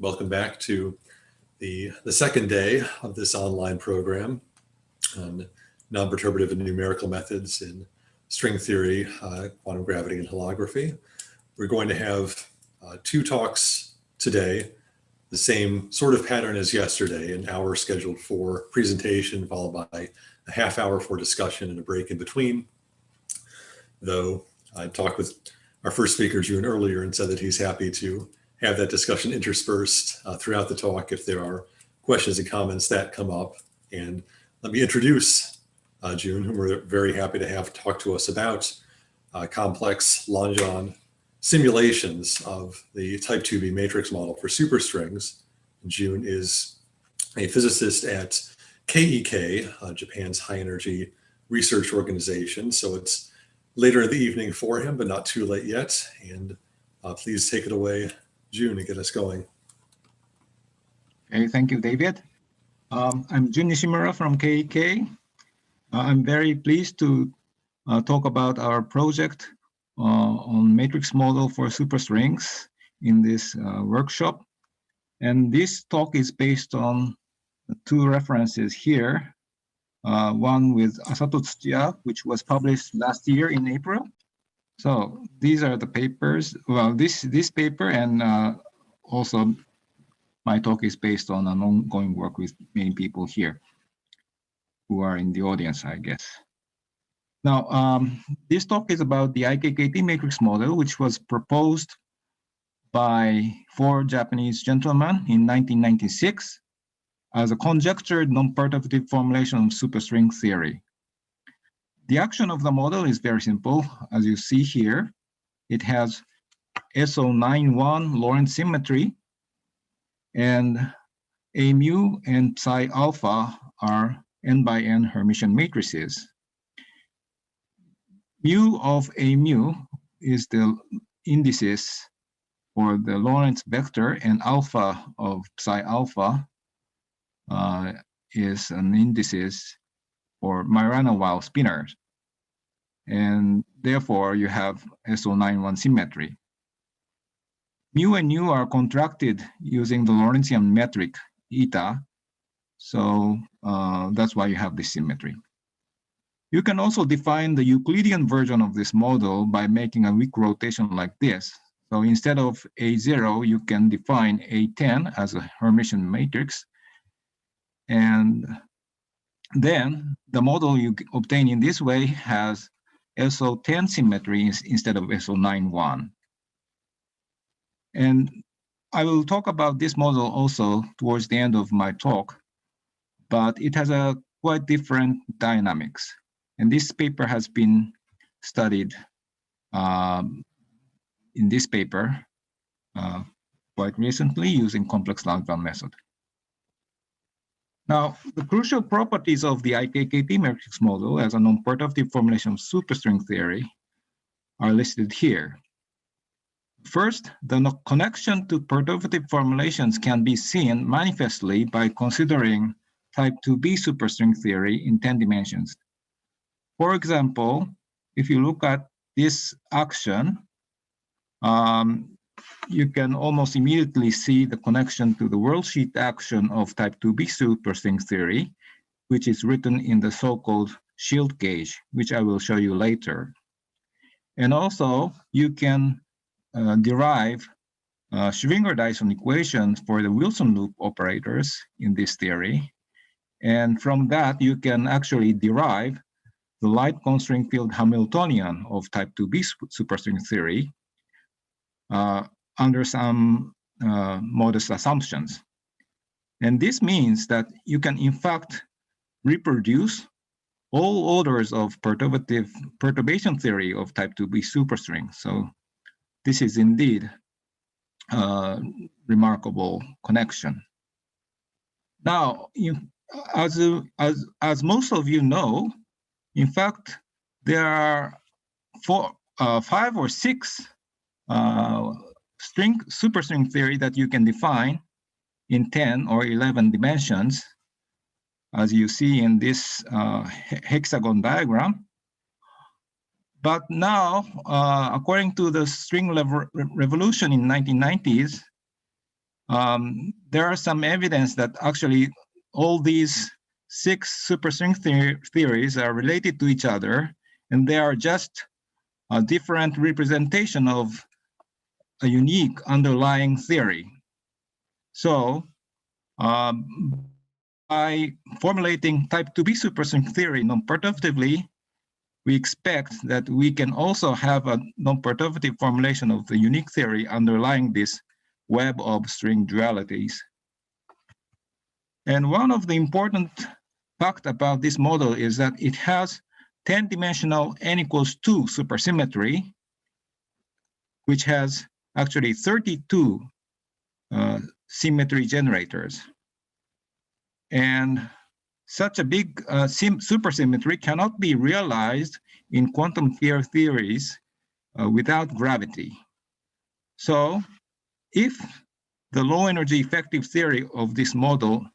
Welcome back to the second day of this online program on non-perturbative and numerical methods in string theory, quantum gravity, and holography. We're going to have two talks today, the same sort of pattern as yesterday, an hour scheduled for presentation, followed by a half hour for discussion and a break in between. Though I talked with our first speaker, Jun, earlier and said that he's happy to have that discussion interspersed throughout the talk if there are questions and comments that come up. And let me introduce Jun, whom we're very happy to have talk to us about complex Langevin simulations of the type 2B matrix model for superstrings. Jun is a physicist at KEK, Japan's high energy research organization. So it's later in the evening for him, but not too late yet. And please take it away, Jun, and get us going. Okay, thank you, David. I'm Jun Nishimura from KEK. I'm very pleased to talk about our project on matrix model for superstrings in this workshop. And this talk is based on two references here. One with Asato Tsuchiya, which was published last year in April. So these are the papers. Well, this paper and also my talk is based on an ongoing work with many people here who are in the audience, I guess. Now, this talk is about the IKKT matrix model, which was proposed by 4 Japanese gentlemen in 1996 as a conjectured non-perturbative formulation of superstring theory. The action of the model is very simple. As you see here, it has SO91 Lorentz symmetry, and A mu and psi alpha are n by n Hermitian matrices. Mu of A mu is the indices for the Lorentz vector, and alpha of psi alpha is an indices for Majorana-Weil spinors. And therefore, you have SO91 symmetry. Mu and nu are contracted using the Lorentzian metric eta. So that's why you have this symmetry. You can also define the Euclidean version of this model by making a weak rotation like this. So instead of A0, you can define A10 as a Hermitian matrix. And then the model you obtain in this way has SO10 symmetry instead of SO91. And I will talk about this model also towards the end of my talk, but it has a quite different dynamics. And this paper has been studied in this paper quite recently using complex Langevin method. Now, the crucial properties of the IKKT matrix model as a non-perturbative formulation of superstring theory are listed here. First, the connection to perturbative formulations can be seen manifestly by considering type 2B superstring theory in 10 dimensions. For example, if you look at this action, you can almost immediately see the connection to the worldsheet action of type 2B superstring theory, which is written in the so-called shield gauge, which I will show you later. And also, you can derive Schwinger-Dyson equations for the Wilson loop operators in this theory. And from that, you can actually derive the light constraint field Hamiltonian of type 2B superstring theory under some modest assumptions. And this means that you can, in fact, reproduce all orders of perturbation theory of type 2B superstring. So this is indeed a remarkable connection. Now, as most of you know, in fact, there are 5 or 6 superstring theory that you can define in 10 or 11 dimensions, as you see in this hexagon diagram. But now, according to the string revolution in 1990s, there are some evidence that actually all these 6 superstring theories are related to each other, and they are just a different representation of a unique underlying theory. So by formulating type 2b superstring theory non-perturbatively, we expect that we can also have a non-perturbative formulation of the unique theory underlying this web of string dualities. And one of the important facts about this model is that it has 10-dimensional n equals 2 supersymmetry, which has actually 32 symmetry generators. And such a big supersymmetry cannot be realized in quantum field theories without gravity. So if the low energy effective theory of this model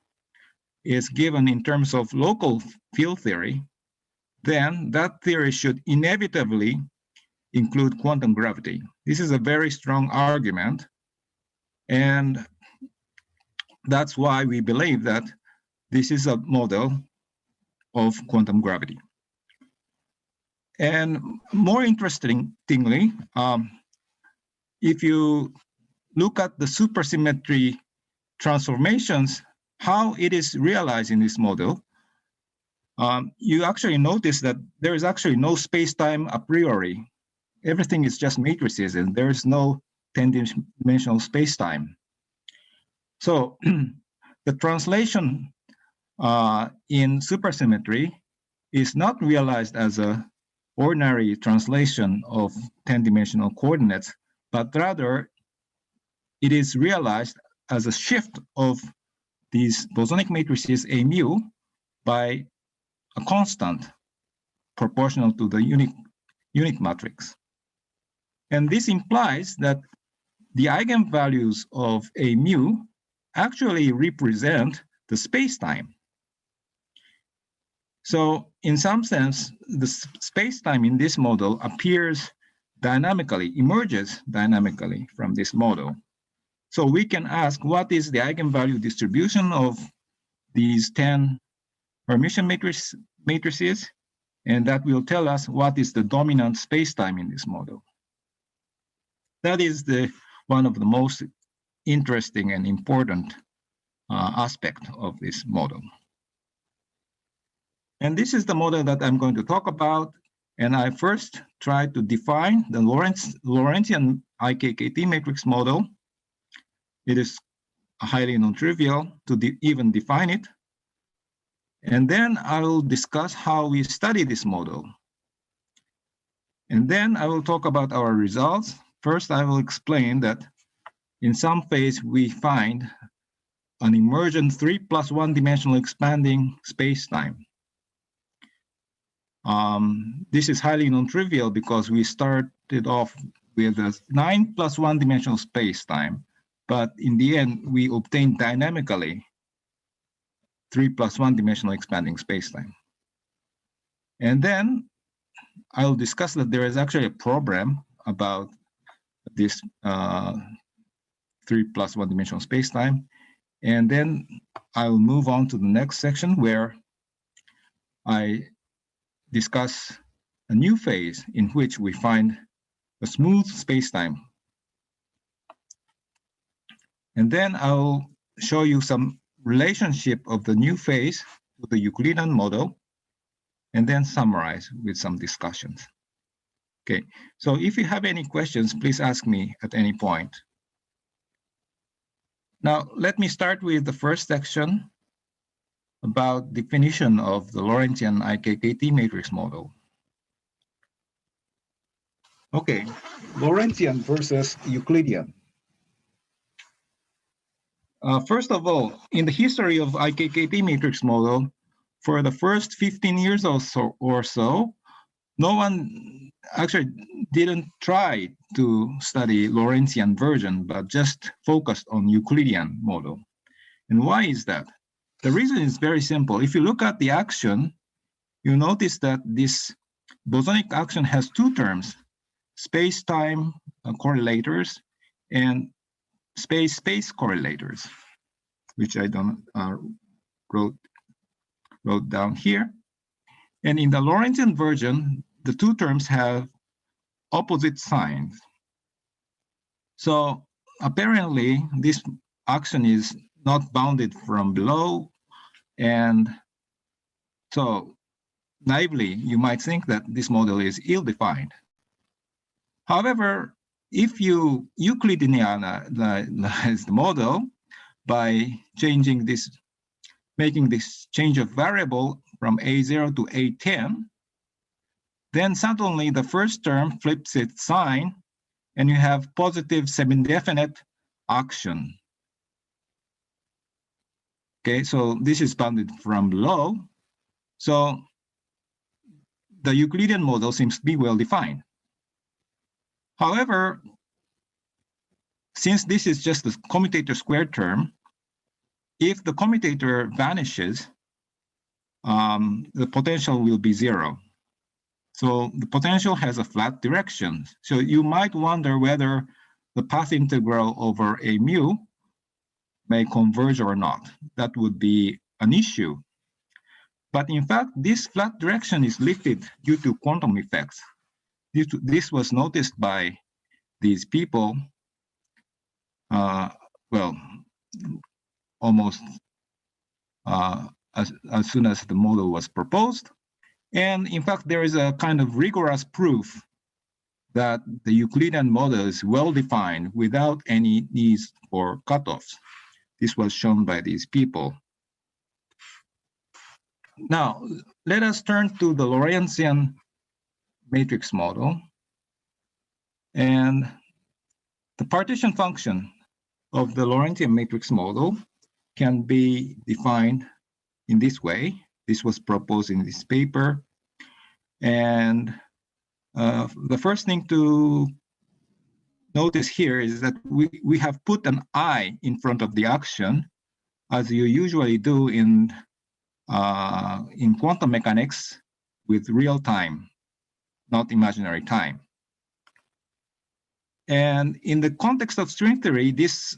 is given in terms of local field theory, then that theory should inevitably include quantum gravity. This is a very strong argument, and that's why we believe that this is a model of quantum gravity. And more interestingly, if you look at the supersymmetry transformations, how it is realized in this model, you actually notice that there is actually no space-time a priori. Everything is just matrices, and there is no 10-dimensional space-time. So the translation in supersymmetry is not realized as an ordinary translation of 10-dimensional coordinates, but rather it is realized as a shift of these bosonic matrices A mu by a constant proportional to the unit matrix. And this implies that the eigenvalues of A mu actually represent the space-time. So in some sense, the space-time in this model appears dynamically, emerges dynamically from this model. So we can ask, what is the eigenvalue distribution of these 10 Hermitian matrices? And that will tell us what is the dominant space-time in this model. That is one of the most interesting and important aspect of this model. And this is the model that I'm going to talk about. And I first tried to define the Lorentzian IKKT matrix model. It is highly non-trivial to even define it. And then I will discuss how we study this model. And then I will talk about our results. First, I will explain that in some phase we find an emergent 3+1 dimensional expanding space-time. This is highly non-trivial because we started off with a 9+1 dimensional space-time, but in the end we obtained dynamically 3+1 dimensional expanding space-time. And then I'll discuss that there is actually a problem about this 3+1 dimensional space-time. And then I'll move on to the next section where I discuss a new phase in which we find a smooth space-time. And then I'll show you some relationship of the new phase to the Euclidean model, and then summarize with some discussions. Okay, so if you have any questions, please ask me at any point. Now, let me start with the first section about definition of the Lorentzian IKKT matrix model. Okay, Lorentzian versus Euclidean. First of all, in the history of IKKT matrix model, for the first 15 years or so, no one actually didn't try to study Lorentzian version, but just focused on Euclidean model. And why is that? The reason is very simple. If you look at the action, you notice that this bosonic action has two terms, space-time correlators and space correlators, which I don't wrote down here. And in the Lorentzian version, the two terms have opposite signs. So apparently, this action is not bounded from below, and so naively, you might think that this model is ill-defined. However, if you Euclideanize the model by changing this, making this change of variable from A0 to A10, then suddenly the first term flips its sign, and you have positive semi-definite action. Okay, so this is bounded from below. So the Euclidean model seems to be well-defined. However, since this is just the commutator squared term, if the commutator vanishes, the potential will be zero. So the potential has a flat direction. So you might wonder whether the path integral over a mu may converge or not. That would be an issue. But in fact, this flat direction is lifted due to quantum effects. This was noticed by these people, well, almost as soon as the model was proposed. And in fact, there is a kind of rigorous proof that the Euclidean model is well-defined without any needs for cutoffs. This was shown by these people. Now, let us turn to the Lorentzian matrix model. And the partition function of the Lorentzian matrix model can be defined in this way. This was proposed in this paper. And the first thing to notice here is that we have put an I in front of the action, as you usually do in quantum mechanics with real time, not imaginary time. And in the context of string theory, this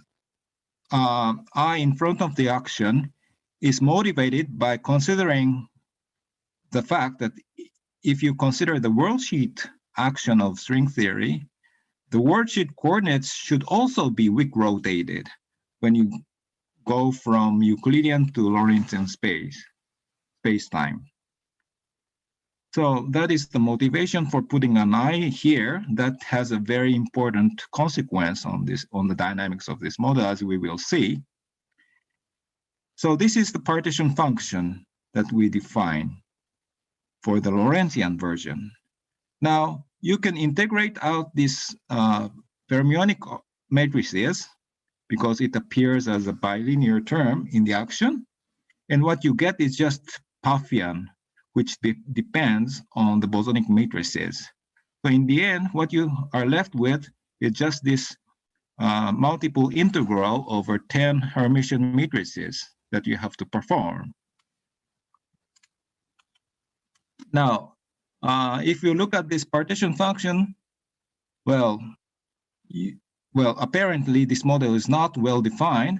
I in front of the action is motivated by considering the fact that if you consider the worldsheet action of string theory, the worldsheet coordinates should also be Wick rotated when you go from Euclidean to Lorentzian space-time. So that is the motivation for putting an I here. That has a very important consequence on the dynamics of this model, as we will see. So this is the partition function that we define for the Lorentzian version. Now, you can integrate out these fermionic matrices because it appears as a bilinear term in the action. And what you get is just Pfaffian, which depends on the bosonic matrices. So in the end, what you are left with is just this multiple integral over 10 Hermitian matrices that you have to perform. Now, if you look at this partition function, well, apparently this model is not well defined.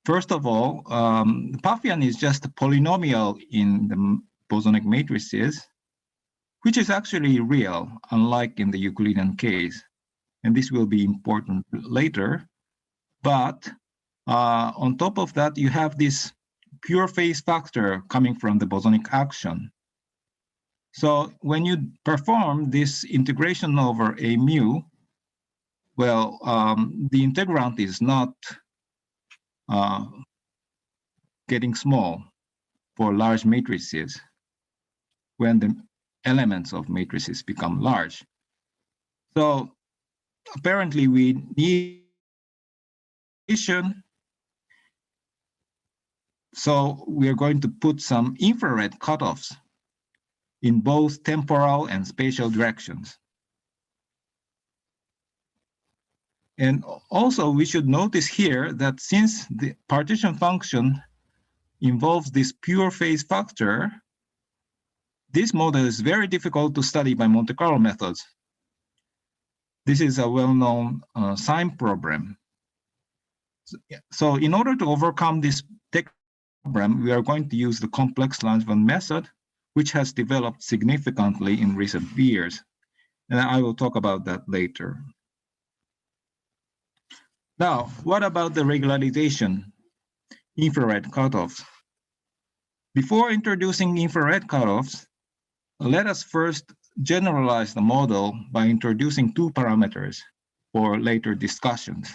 First of all, the Pfaffian is just a polynomial in the bosonic matrices, which is actually real, unlike in the Euclidean case. And this will be important later. But on top of that, you have this pure phase factor coming from the bosonic action. So when you perform this integration over a mu, well, the integrand is not getting small for large matrices when the elements of matrices become large. So apparently we need so we are going to put some infrared cutoffs in both temporal and spatial directions. And also we should notice here that since the partition function involves this pure phase factor, this model is very difficult to study by Monte Carlo methods. This is a well-known sign problem. So in order to overcome this problem, we are going to use the complex Langevin method, which has developed significantly in recent years. And I will talk about that later. Now, what about the regularization, infrared cutoffs? Before introducing infrared cutoffs, let us first generalize the model by introducing two parameters for later discussions.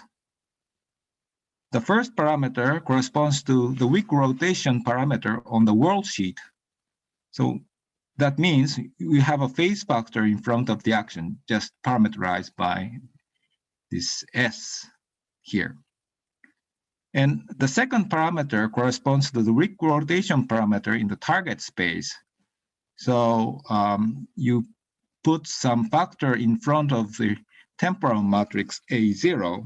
The first parameter corresponds to the wick rotation parameter on the worldsheet. So that means we have a phase factor in front of the action, just parameterized by this S here. And the second parameter corresponds to the wick rotation parameter in the target space. So you put some factor in front of the temporal matrix A0,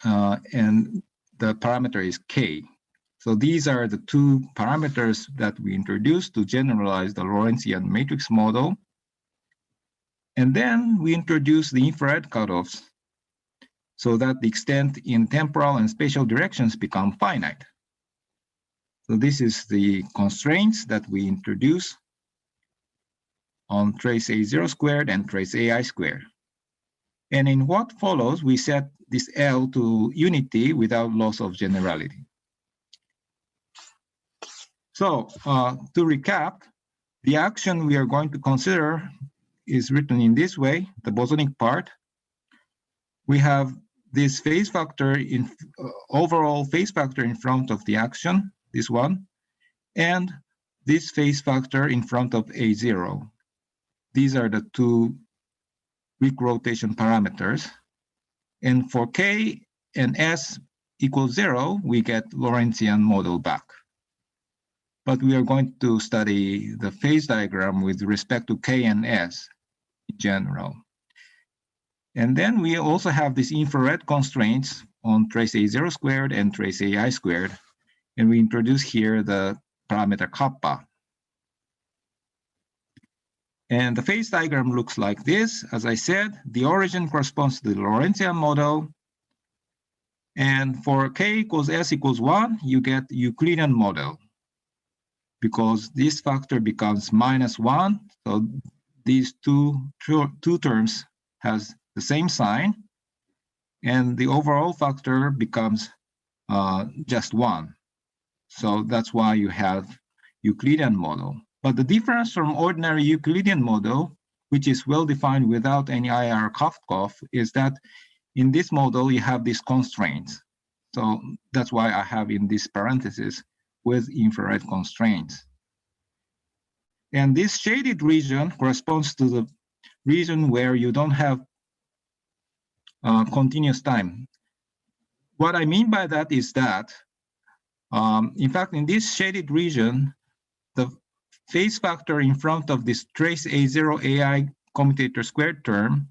and the parameter is K. So these are the two parameters that we introduced to generalize the Lorentzian matrix model. And then we introduce the infrared cutoffs so that the extent in temporal and spatial directions become finite. So this is the constraints that we introduce on trace A0 squared and trace AI squared. And in what follows, we set this L to unity without loss of generality. So to recap, the action we are going to consider is written in this way, the bosonic part. We have this phase factor in overall phase factor in front of the action, this one, and this phase factor in front of A0. These are the two wick rotation parameters. And for K and S equals 0, we get Lorentzian model back. But we are going to study the phase diagram with respect to K and S in general. And then we also have these infrared constraints on trace A0 squared and trace AI squared. And we introduce here the parameter kappa. And the phase diagram looks like this. As I said, the origin corresponds to the Lorentzian model. And for K equals S equals 1, you get Euclidean model, because this factor becomes -1. So these two terms has the same sign, and the overall factor becomes just 1. So that's why you have Euclidean model. But the difference from ordinary Euclidean model, which is well-defined without any IR cutoff, is that in this model, you have these constraints. So that's why I have in this parenthesis with infrared constraints. And this shaded region corresponds to the region where you don't have continuous time. What I mean by that is that, in fact, in this shaded region, the phase factor in front of this trace A0 AI commutator squared term,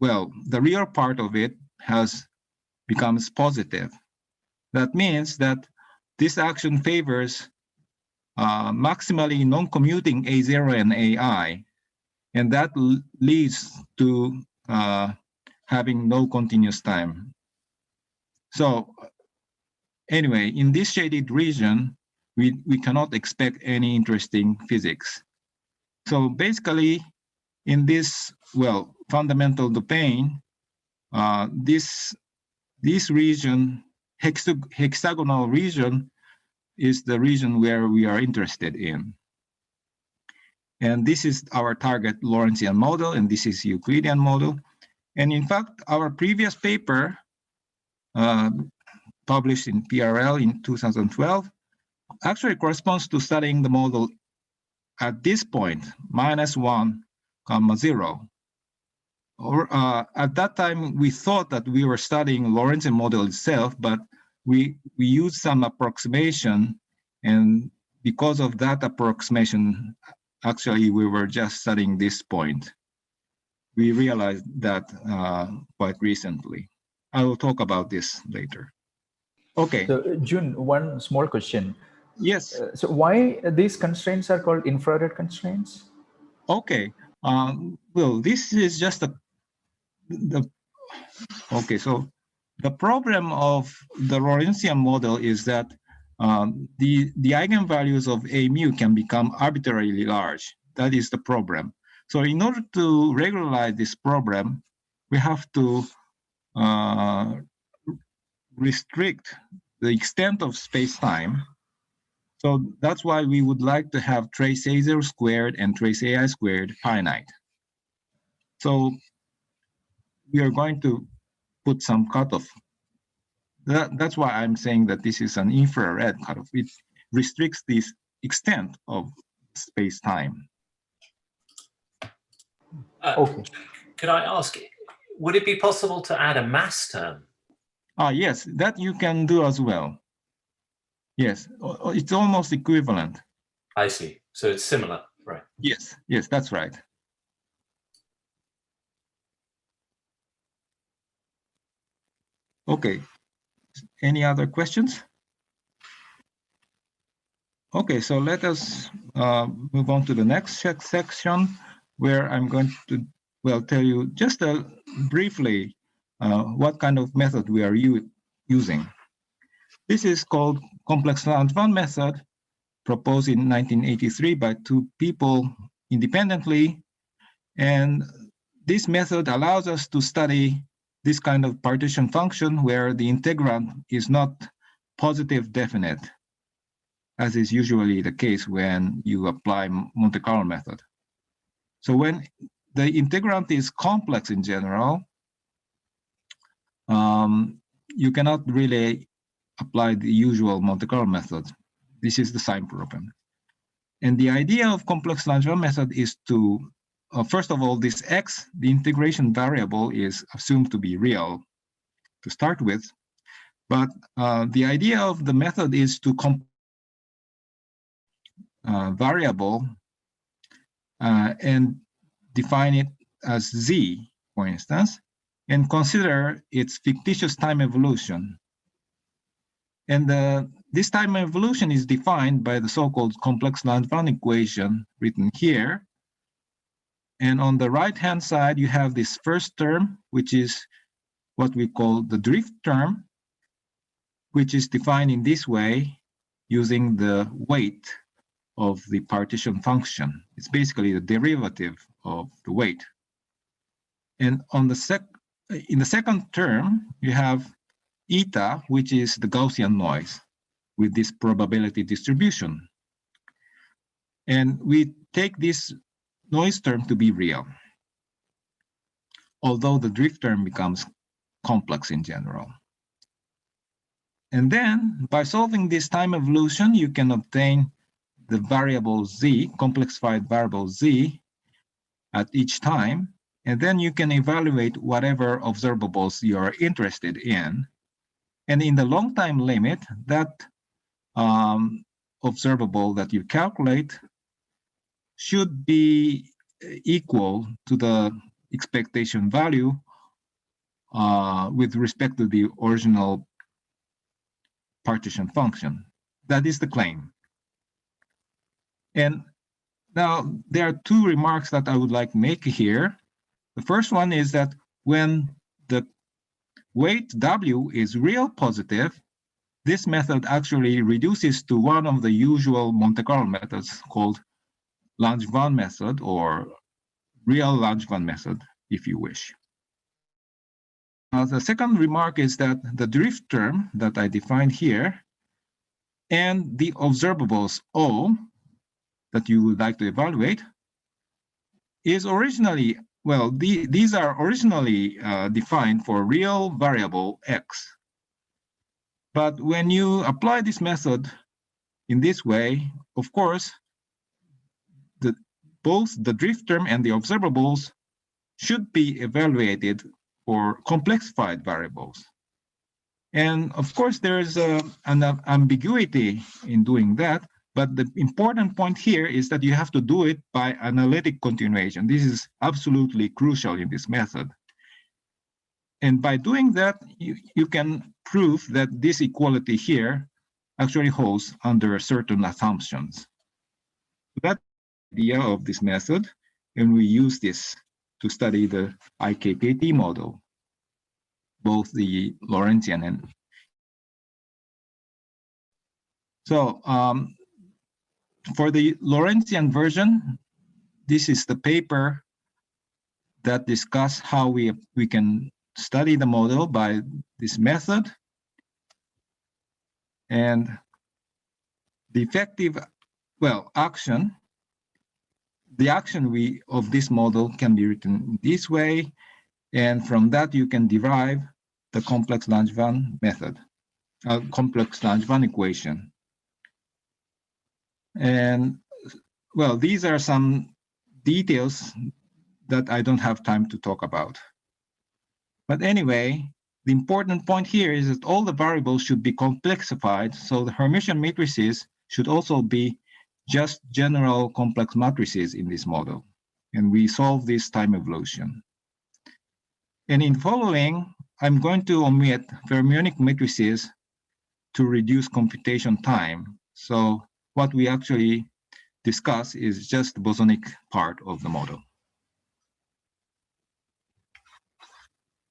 well, the real part of it becomes positive. That means that this action favors maximally non-commuting A0 and AI, and that leads to having no continuous time. So anyway, in this shaded region, we cannot expect any interesting physics. So basically, in this, well, fundamental domain, this region, hexagonal region, is the region where we are interested in. And this is our target Lorentzian model, and this is Euclidean model. And in fact, our previous paper, published in PRL in 2012, actually corresponds to studying the model at this point, -1, 0. Or at that time, we thought that we were studying Lorentzian model itself, but we used some approximation, and because of that approximation, actually we were just studying this point. We realized that quite recently. I will talk about this later. Okay. So Jun, one small question. Yes. So why these constraints are called infrared constraints? Okay. Well, this is just a Okay, so the problem of the Lorentzian model is that the eigenvalues of A mu can become arbitrarily large. That is the problem. So in order to regularize this problem, we have to restrict the extent of space-time. So that's why we would like to have trace A0 squared and trace AI squared finite. So we are going to put some cutoff. That's why I'm saying that this is an infrared cutoff. It restricts this extent of space-time. Okay. Could I ask, would it be possible to add a mass term? Yes, that you can do as well. Yes, it's almost equivalent. I see. So it's similar, right? Yes, yes, that's right. Okay, any other questions? Okay, so let us move on to the next section where I'm going to, well, tell you just briefly what kind of method we are using. This is called complex Langevin method, proposed in 1983 by two people independently. And this method allows us to study this kind of partition function where the integrand is not positive definite, as is usually the case when you apply Monte Carlo method. So when the integrand is complex in general, you cannot really apply the usual Monte Carlo method. This is the sign problem. And the idea of complex Langevin method is to, first of all, this x, the integration variable, is assumed to be real to start with. But the idea of the method is to variable and define it as z, for instance, and consider its fictitious time evolution. And this time evolution is defined by the so-called complex Langevin equation written here. And on the right-hand side, you have this first term, which is what we call the drift term, which is defined in this way using the weight of the partition function. It's basically the derivative of the weight. And on the in the second term, you have eta, which is the Gaussian noise with this probability distribution. And we take this noise term to be real, although the drift term becomes complex in general. And then by solving this time evolution, you can obtain the variable z, complexified variable z at each time. And then you can evaluate whatever observables you are interested in. And in the long time limit, that observable that you calculate should be equal to the expectation value with respect to the original partition function. That is the claim. And now there are two remarks that I would like to make here. The first one is that when the weight W is real positive, this method actually reduces to one of the usual Monte Carlo methods called Langevin method, or real Langevin method, if you wish. The second remark is that the drift term that I defined here and the observables O that you would like to evaluate is originally, well, these are originally defined for real variable x. But when you apply this method in this way, of course, both the drift term and the observables should be evaluated for complexified variables. And of course, there is an ambiguity in doing that. But the important point here is that you have to do it by analytic continuation. This is absolutely crucial in this method. And by doing that, you can prove that this equality here actually holds under certain assumptions. That's the idea of this method, and we use this to study the IKKT model, both the Lorentzian and. So for the Lorentzian version, this is the paper that discuss how we can study the model by this method. And the effective, well, action, the action of this model can be written this way. And from that, you can derive the complex Langevin method, complex Langevin equation. And well, these are some details that I don't have time to talk about. But anyway, the important point here is that all the variables should be complexified, so the Hermitian matrices should also be just general complex matrices in this model. And we solve this time evolution. And in following, I'm going to omit fermionic matrices to reduce computation time. So what we actually discuss is just the bosonic part of the model.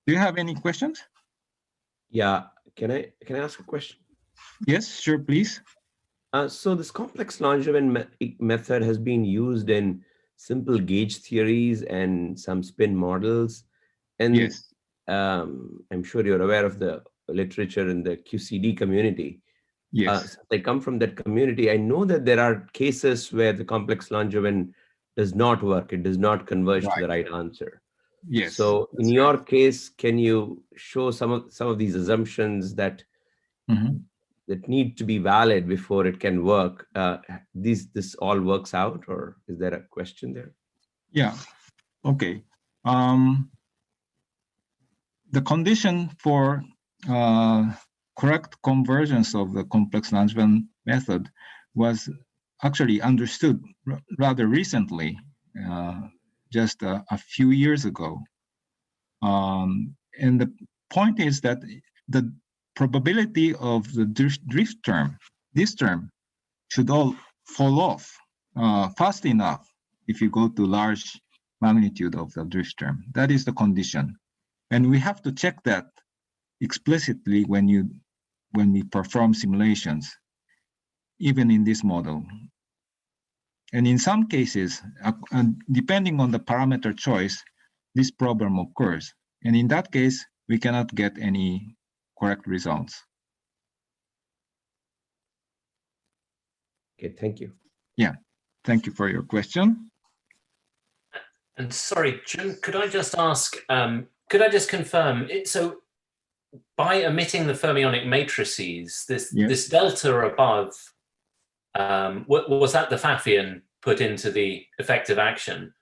Do you have any questions? Yeah, can I ask a question? Yes, sure, please. So this complex Langevin method has been used in simple gauge theories and some spin models. And yes, I'm sure you're aware of the literature in the QCD community. Yes. They come from that community. I know that there are cases where the complex Langevin does not work. It does not converge to the right answer. Yes. So in your case, can you show some of these assumptions that that need to be valid before it can work? This all works out, or is there a question there? Yeah. Okay. The condition for correct convergence of the complex Langevin method was actually understood rather recently, just a few years ago. And the point is that the probability of the drift term, this term, should all fall off fast enough if you go to large magnitude of the drift term. That is the condition. And we have to check that explicitly when we perform simulations, even in this model. And in some cases, depending on the parameter choice, this problem occurs. And in that case, we cannot get any correct results. Okay, thank you. Yeah, thank you for your question. And sorry, Jun, could I just ask, could I just confirm, so by omitting the fermionic matrices, this delta above, was that the Pfaffian put into the effective action?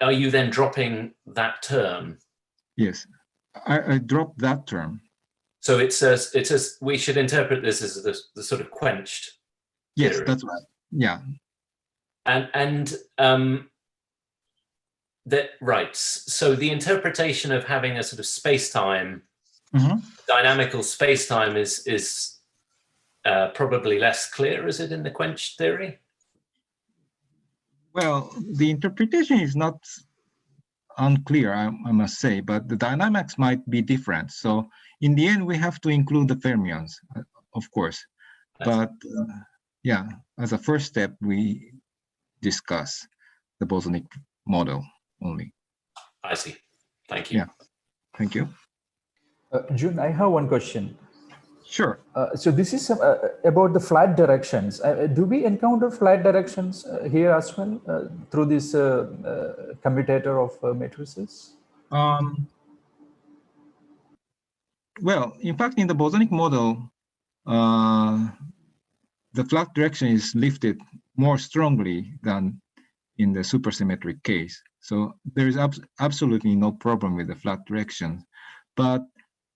Are you then dropping that term? Yes, I dropped that term. So it says we should interpret this as the sort of quenched Yes, theory. that's right. Yeah. And that right. So the interpretation of having a sort of space-time, dynamical space-time is probably less clear, is it, in the quenched theory? Well, the interpretation is not unclear, I must say, but the dynamics might be different. So in the end, we have to include the fermions, of course. But yeah, as a first step, we discuss the bosonic model only. I see. Thank you. Yeah, thank you. Jun, I have one question. Sure. So this is about the flat directions. Do we encounter flat directions here as well through this commutator of matrices? Well, in fact, in the bosonic model, the flat direction is lifted more strongly than in the supersymmetric case. So there is absolutely no problem with the flat direction. But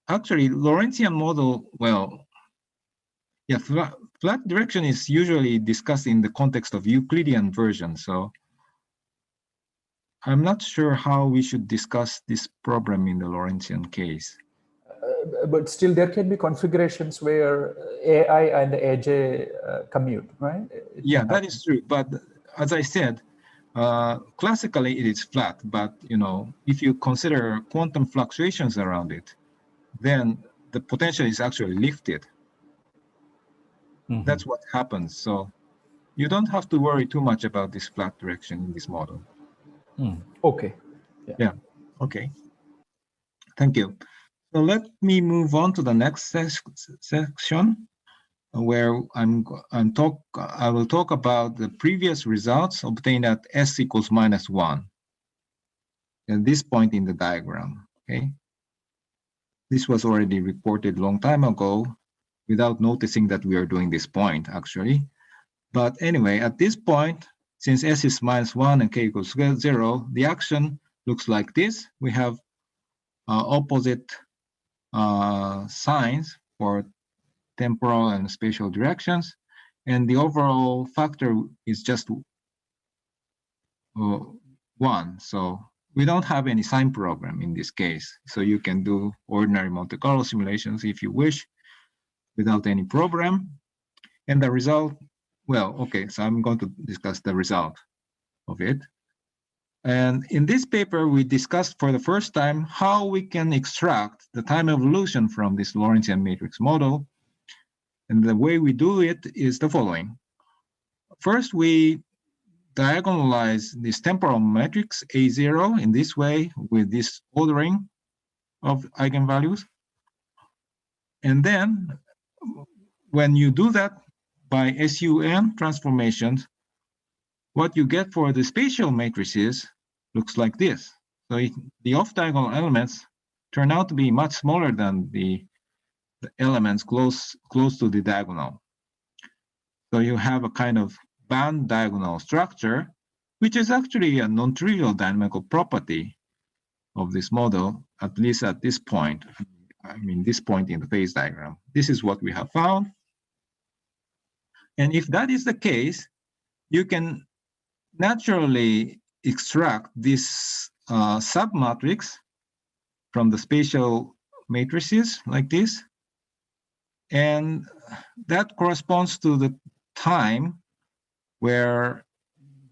actually, Lorentzian model, well, yeah, flat direction is usually discussed in the context of Euclidean version. So I'm not sure how we should discuss this problem in the Lorentzian case. But still, there can be configurations where AI and AJ commute, right? Yeah, that is true. But as I said, classically it is flat, but if you consider quantum fluctuations around it, then the potential is actually lifted. That's what happens. So you don't have to worry too much about this flat direction in this model. Okay. Yeah. Okay. Thank you. So let me move on to the next section, where I will talk about the previous results obtained at s equals -1 at this point in the diagram. Okay. This was already reported a long time ago without noticing that we are doing this point actually. But anyway, at this point, since s is -1 and k equals 0, the action looks like this. We have opposite signs for temporal and spatial directions, and the overall factor is just 1. So we don't have any sign program in this case. So you can do ordinary Monte Carlo simulations if you wish without any program. And the result, well, okay, so I'm going to discuss the result of it. And in this paper, we discussed for the first time how we can extract the time evolution from this Lorentzian matrix model. And the way we do it is the following. First, we diagonalize this temporal matrix A0 in this way with this ordering of eigenvalues. And then when you do that by SUN transformations, what you get for the spatial matrices looks like this. So the off-diagonal elements turn out to be much smaller than the elements close to the diagonal. So you have a kind of band diagonal structure, which is actually a non-trivial dynamical property of this model, at least at this point. I mean, this point in the phase diagram. This is what we have found. And if that is the case, you can naturally extract this submatrix from the spatial matrices like this. And that corresponds to the time where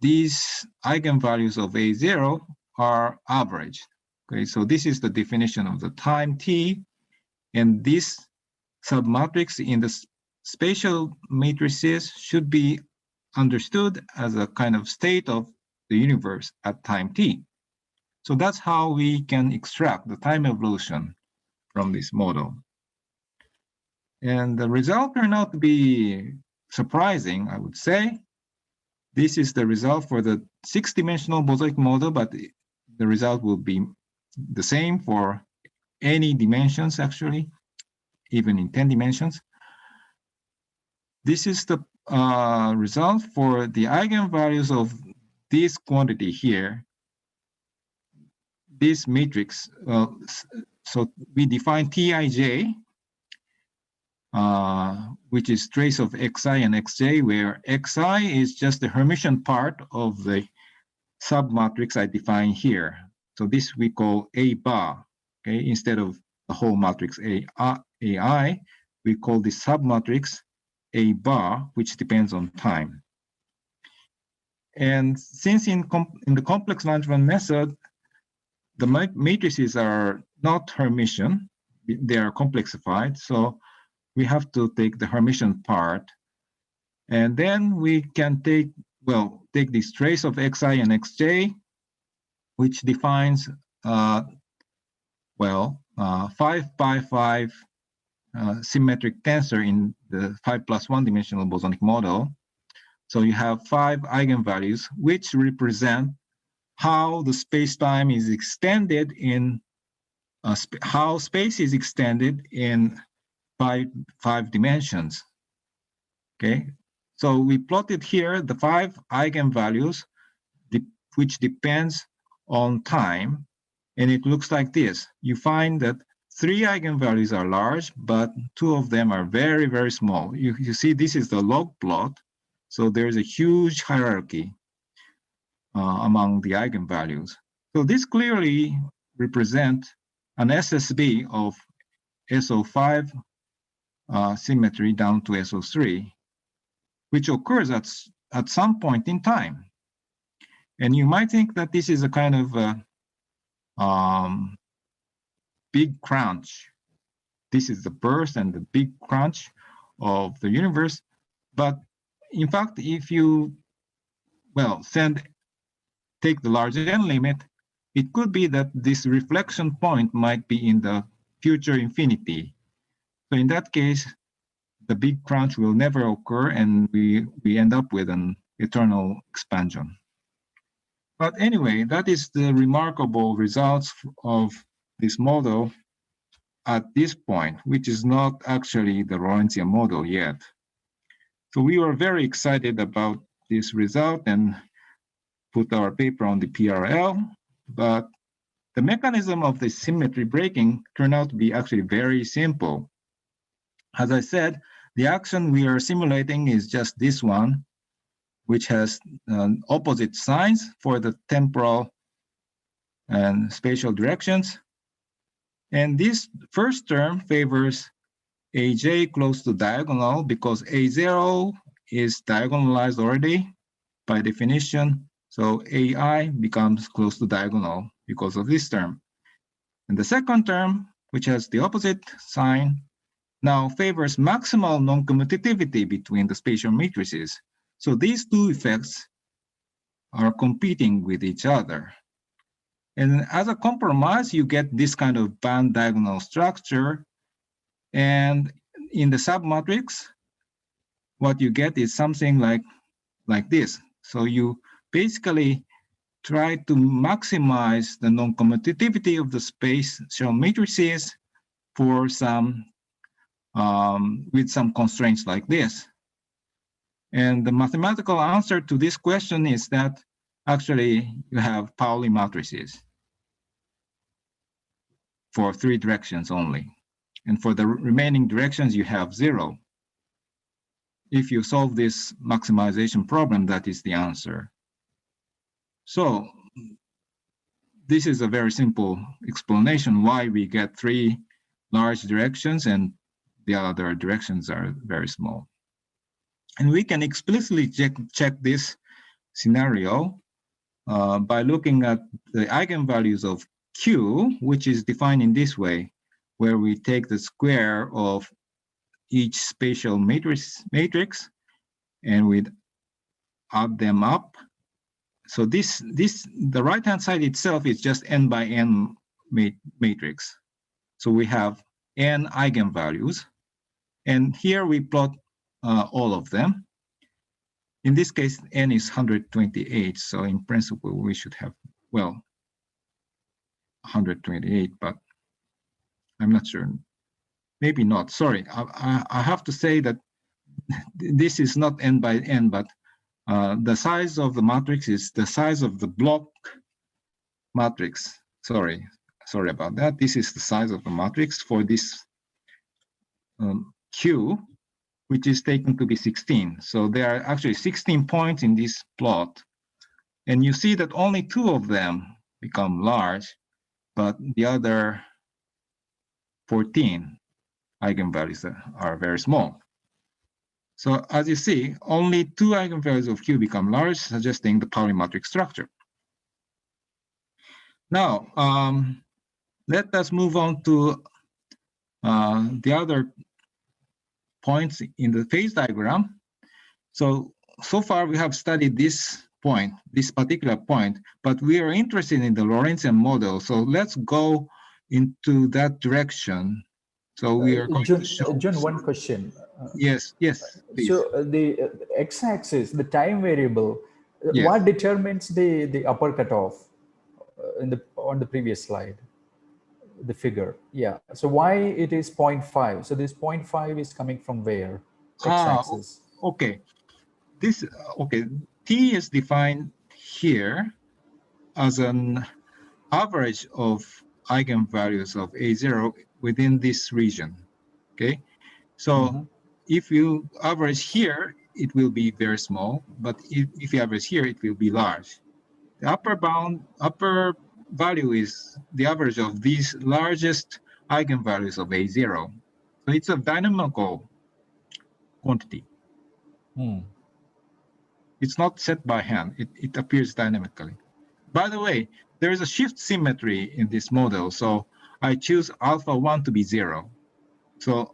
these eigenvalues of A0 are averaged. Okay, so this is the definition of the time t, and this submatrix in the spatial matrices should be understood as a kind of state of the universe at time t. So that's how we can extract the time evolution from this model. And the result turned out to be surprising, I would say. This is the result for the 6-dimensional bosonic model, but the result will be the same for any dimensions, actually, even in 10 dimensions. This is the result for the eigenvalues of this quantity here, this matrix. So we define Tij, which is trace of xi and xj, where xi is just the Hermitian part of the submatrix I define here. So this we call A bar. Okay, instead of the whole matrix AI, we call this submatrix A bar, which depends on time. And since in the complex Langevin method, the matrices are not Hermitian, they are complexified. So we have to take the Hermitian part, and then we can take this trace of xi and xj, which defines 5 by 5 symmetric tensor in the 5+1 dimensional bosonic model. So you have 5 eigenvalues, which represent how the space-time is extended in how space is extended in five dimensions. Okay, so we plotted here the 5 eigenvalues, which depends on time, and it looks like this. You find that 3 eigenvalues are large, but 2 of them are very, very small. You see, this is the log plot, so there's a huge hierarchy among the eigenvalues. So this clearly represents an SSB of SO5 symmetry down to SO3, which occurs at some point in time. And you might think that this is a kind of big crunch. This is the burst and the big crunch of the universe. But in fact, if you, well, take the large n limit, it could be that this reflection point might be in the future infinity. So in that case, the big crunch will never occur, and we end up with an eternal expansion. But anyway, that is the remarkable results of this model at this point, which is not actually the Lorentzian model yet. So we were very excited about this result and put our paper on the PRL, but the mechanism of the symmetry breaking turned out to be actually very simple. As I said, the action we are simulating is just this one, which has opposite signs for the temporal and spatial directions. And this first term favors AJ close to diagonal because A0 is diagonalized already by definition. So AI becomes close to diagonal because of this term. And the second term, which has the opposite sign, now favors maximal non-commutativity between the spatial matrices. So these two effects are competing with each other. And as a compromise, you get this kind of band diagonal structure. And in the submatrix, what you get is something like this. So you basically try to maximize the non-commutativity of the spatial matrices for some with some constraints like this. And the mathematical answer to this question is that actually you have Pauli matrices for 3 directions only. And for the remaining directions, you have 0. If you solve this maximization problem, that is the answer. So this is a very simple explanation why we get 3 large directions and the other directions are very small. And we can explicitly check this scenario by looking at the eigenvalues of Q, which is defined in this way, where we take the square of each spatial matrix and we add them up. So the right-hand side itself is just n by n matrix. So we have n eigenvalues. And here we plot all of them. In this case, n is 128. So in principle, we should have, well, 128, but I'm not sure. Maybe not. Sorry, I have to say that this is not n by n, but the size of the matrix is the size of the block matrix. Sorry about that. This is the size of the matrix for this Q, which is taken to be 16. So there are actually 16 points in this plot. And you see that only 2 of them become large, but the other 14 eigenvalues are very small. So as you see, only 2 eigenvalues of Q become large, suggesting the Pauli matrix structure. Now, let us move on to the other points in the phase diagram. So far we have studied this point, this particular point, but we are interested in the Lorentzian model. So let's go into that direction. So we are going to show. Jun, one question. Yes, please. So the x-axis, the time variable, yes. What determines the upper cutoff on the previous slide? The figure, yeah. So why it is 0.5? So this 0.5 is coming from where? X-axis. Okay. T is defined here as an average of eigenvalues of A0 within this region. Okay, so if you average here, it will be very small, but if you average here, it will be large. The upper value is the average of these largest eigenvalues of A0. So it's a dynamical quantity. It's not set by hand. It appears dynamically. By the way, there is a shift symmetry in this model. So I choose alpha 1 to be 0. So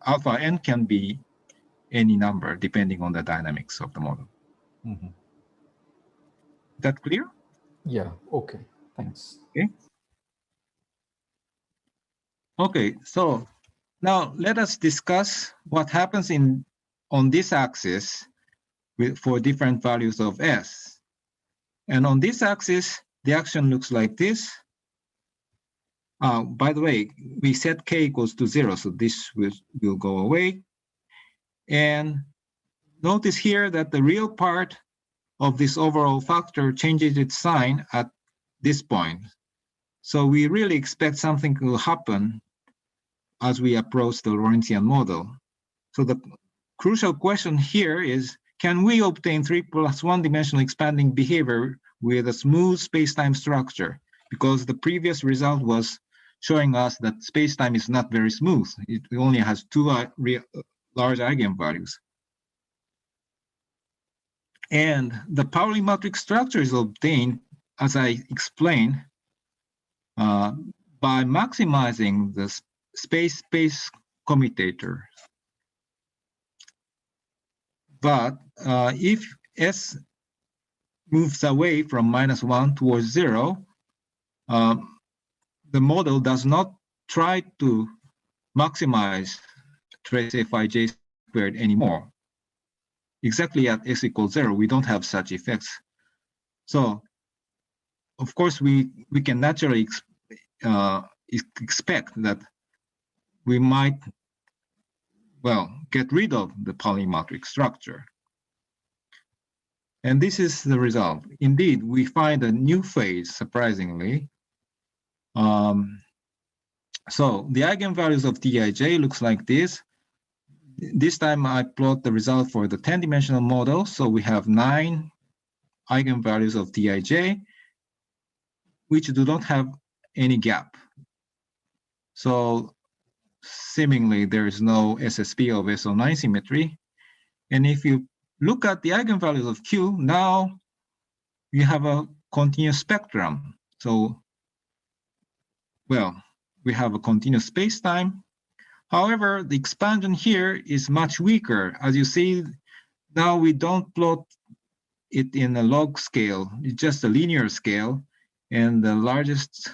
alpha n can be any number depending on the dynamics of the model. Mm-hmm. That clear? Yeah, okay, thanks. Okay. Okay, so now let us discuss what happens on this axis for different values of S. And on this axis, the action looks like this. By the way, we set k equals to 0, so this will go away. And notice here that the real part of this overall factor changes its sign at this point. So we really expect something to happen as we approach the Lorentzian model. So the crucial question here is, can we obtain 3 + 1 dimensional expanding behavior with a smooth space-time structure? Because the previous result was showing us that space-time is not very smooth. It only has 2 large eigenvalues. And the Pauli matrix structure is obtained, as I explained, by maximizing the space-space commutator. But if S moves away from -1 towards 0, the model does not try to maximize trace Fij squared anymore. Exactly at S equals 0, we don't have such effects. So, of course, we can naturally expect that we might, well, get rid of the Pauli matrix structure. And this is the result. Indeed, we find a new phase, surprisingly. So the eigenvalues of Tij looks like this. This time I plot the result for the 10-dimensional model. So we have 9 eigenvalues of Tij, which do not have any gap. So seemingly there is no SSB of SO9 symmetry. And if you look at the eigenvalues of Q, now you have a continuous spectrum. So, well, we have a continuous space-time. However, the expansion here is much weaker. As you see, now we don't plot it in a log scale. It's just a linear scale. And the largest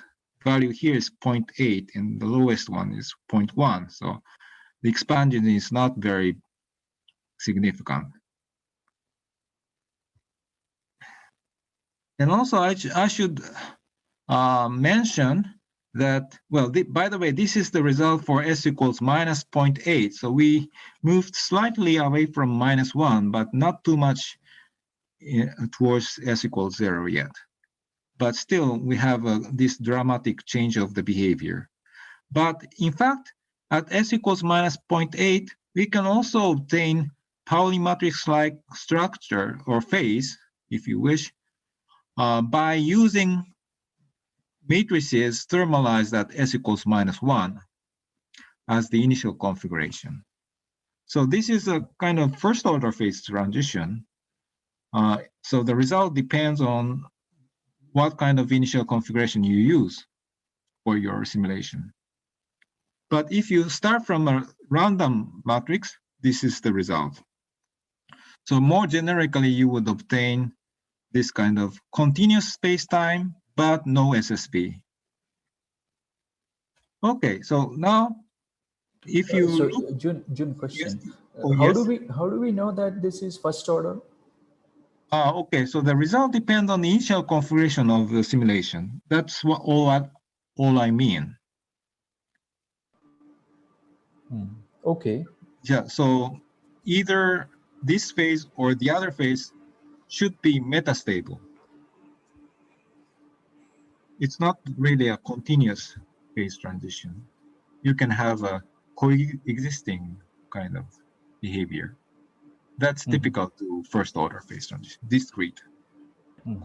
value here is 0.8, and the lowest one is 0.1. So the expansion is not very significant. And also, I should mention that, well, by the way, this is the result for S equals -0.8. So we moved slightly away from -1, but not too much towards S equals 0 yet. But still, we have this dramatic change of the behavior. But in fact, at S equals -0.8, we can also obtain Pauli matrix-like structure or phase, if you wish, by using matrices thermalized at S equals -1 as the initial configuration. So this is a kind of first-order phase transition. So the result depends on what kind of initial configuration you use for your simulation. But if you start from a random matrix, this is the result. So more generically, you would obtain this kind of continuous space-time, but no SSB. Okay, so now, if you so Jun, question. Yes. Oh, how yes. do we know that this is first order? Okay, so the result depends on the initial configuration of the simulation. That's what all I mean. Okay. Yeah, so either this phase or the other phase should be metastable. It's not really a continuous phase transition. You can have a coexisting kind of behavior. That's typical to first order phase transition, discrete.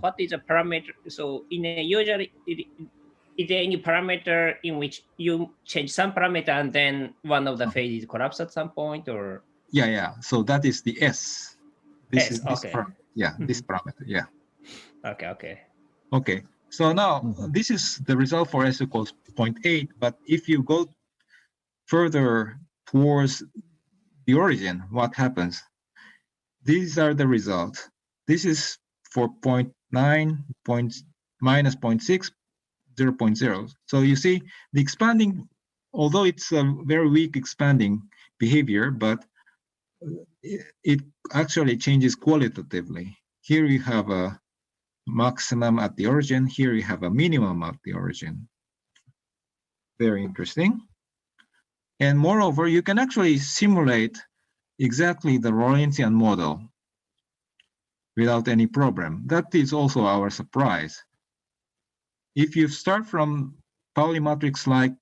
What is a parameter? So in a usually, is there any parameter in which you change some parameter and then one of the phases collapse at some point, or? Yeah. So that is the S. This is okay. Yeah, this parameter. Yeah. Okay. Okay. So now this is the result for s equals 0.8. But if you go further towards the origin, what happens? These are the results. This is for 0.9, minus 0.6, 0.0. So you see the expanding, although it's a very weak expanding behavior, but it actually changes qualitatively. Here you have a maximum at the origin. Here you have a minimum at the origin. Very interesting. And moreover, you can actually simulate exactly the Lorentzian model without any problem. That is also our surprise. If you start from Pauli matrix-like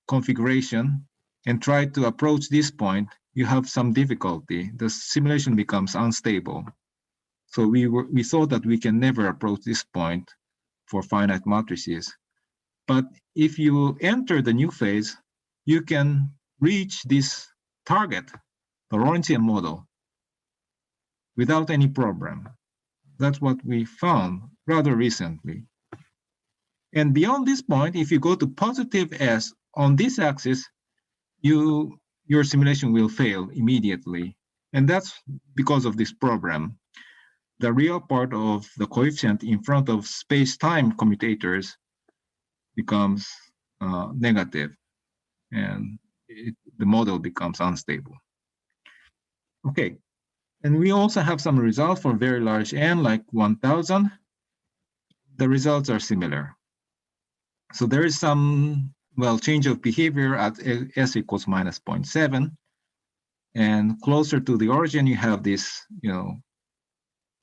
configuration and try to approach this point, you have some difficulty. The simulation becomes unstable. So we thought that we can never approach this point for finite matrices. But if you enter the new phase, you can reach this target, the Lorentzian model, without any problem. That's what we found rather recently. And beyond this point, if you go to positive S on this axis, your simulation will fail immediately. And that's because of this problem. The real part of the coefficient in front of space-time commutators becomes negative, and the model becomes unstable. Okay, and we also have some results for very large n, like 1,000. The results are similar. So there is some, well, change of behavior at s equals minus 0.7. And closer to the origin, you have this,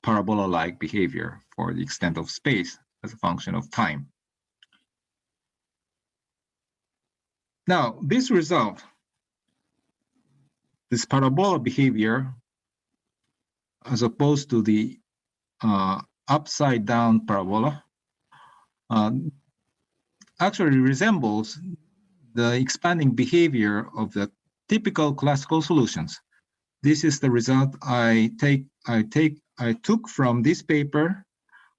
parabola-like behavior for the extent of space as a function of time. Now, this result, this parabola behavior, as opposed to the upside-down parabola, actually resembles the expanding behavior of the typical classical solutions. This is the result I took from this paper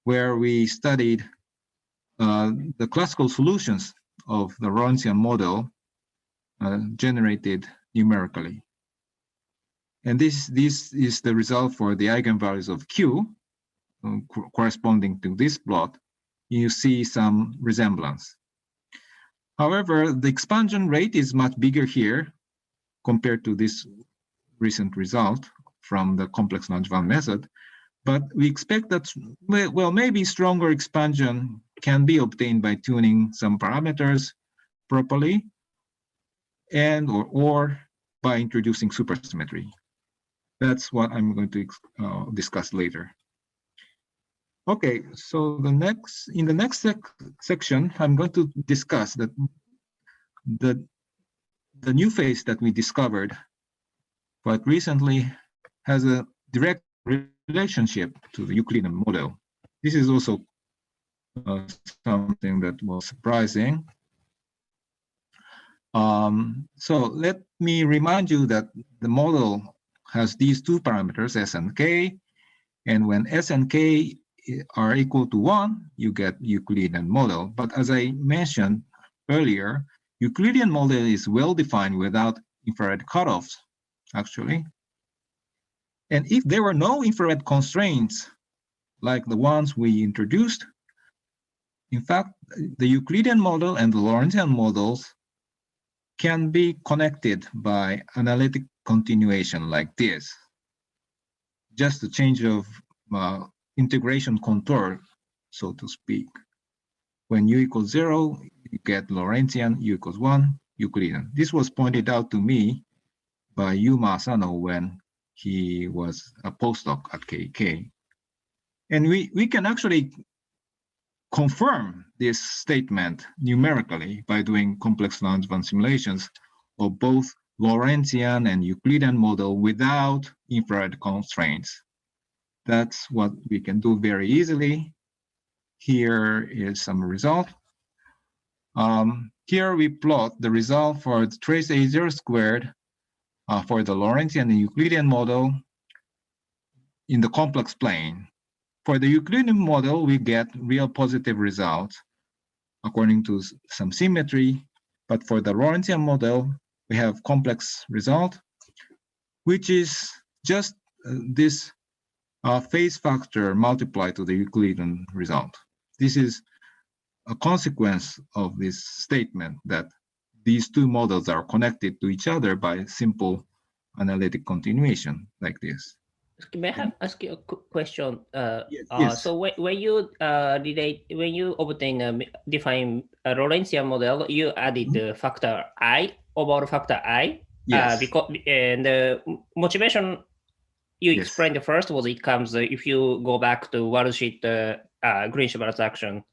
where we studied the classical solutions of the Lorentzian model generated numerically. And this is the result for the eigenvalues of Q corresponding to this plot. You see some resemblance. However, the expansion rate is much bigger here compared to this recent result from the complex Langevin method. But we expect that, well, maybe stronger expansion can be obtained by tuning some parameters properly and or by introducing supersymmetry. That's what I'm going to discuss later. Okay, so in the next section, I'm going to discuss that the new phase that we discovered quite recently has a direct relationship to the Euclidean model. This is also something that was surprising. So let me remind you that the model has these two parameters, S and K, and when S and K are equal to 1, you get Euclidean model. But as I mentioned earlier, Euclidean model is well defined without infrared cutoffs, actually. And if there were no infrared constraints like the ones we introduced, in fact, the Euclidean model and the Lorentzian models can be connected by analytic continuation like this. Just a change of integration contour, so to speak. When U equals 0, you get Lorentzian, U equals 1, Euclidean. This was pointed out to me by Yuma Asano when he was a postdoc at KK. And we can actually confirm this statement numerically by doing complex Langevin simulations of both Lorentzian and Euclidean model without infrared constraints. That's what we can do very easily. Here is some result. Here we plot the result for the trace A0 squared for the Lorentzian and Euclidean model in the complex plane. For the Euclidean model, we get real positive results according to some symmetry. But for the Lorentzian model, we have complex result, which is just this phase factor multiplied to the Euclidean result. This is a consequence of this statement that these two models are connected to each other by simple analytic continuation like this. May I ask you a question? Yes. So when you obtain define a Lorentzian model, you added the factor I over factor I. Yes. Because and the motivation you explained the first was it comes if you go back to worldsheet Green-Schwarz action.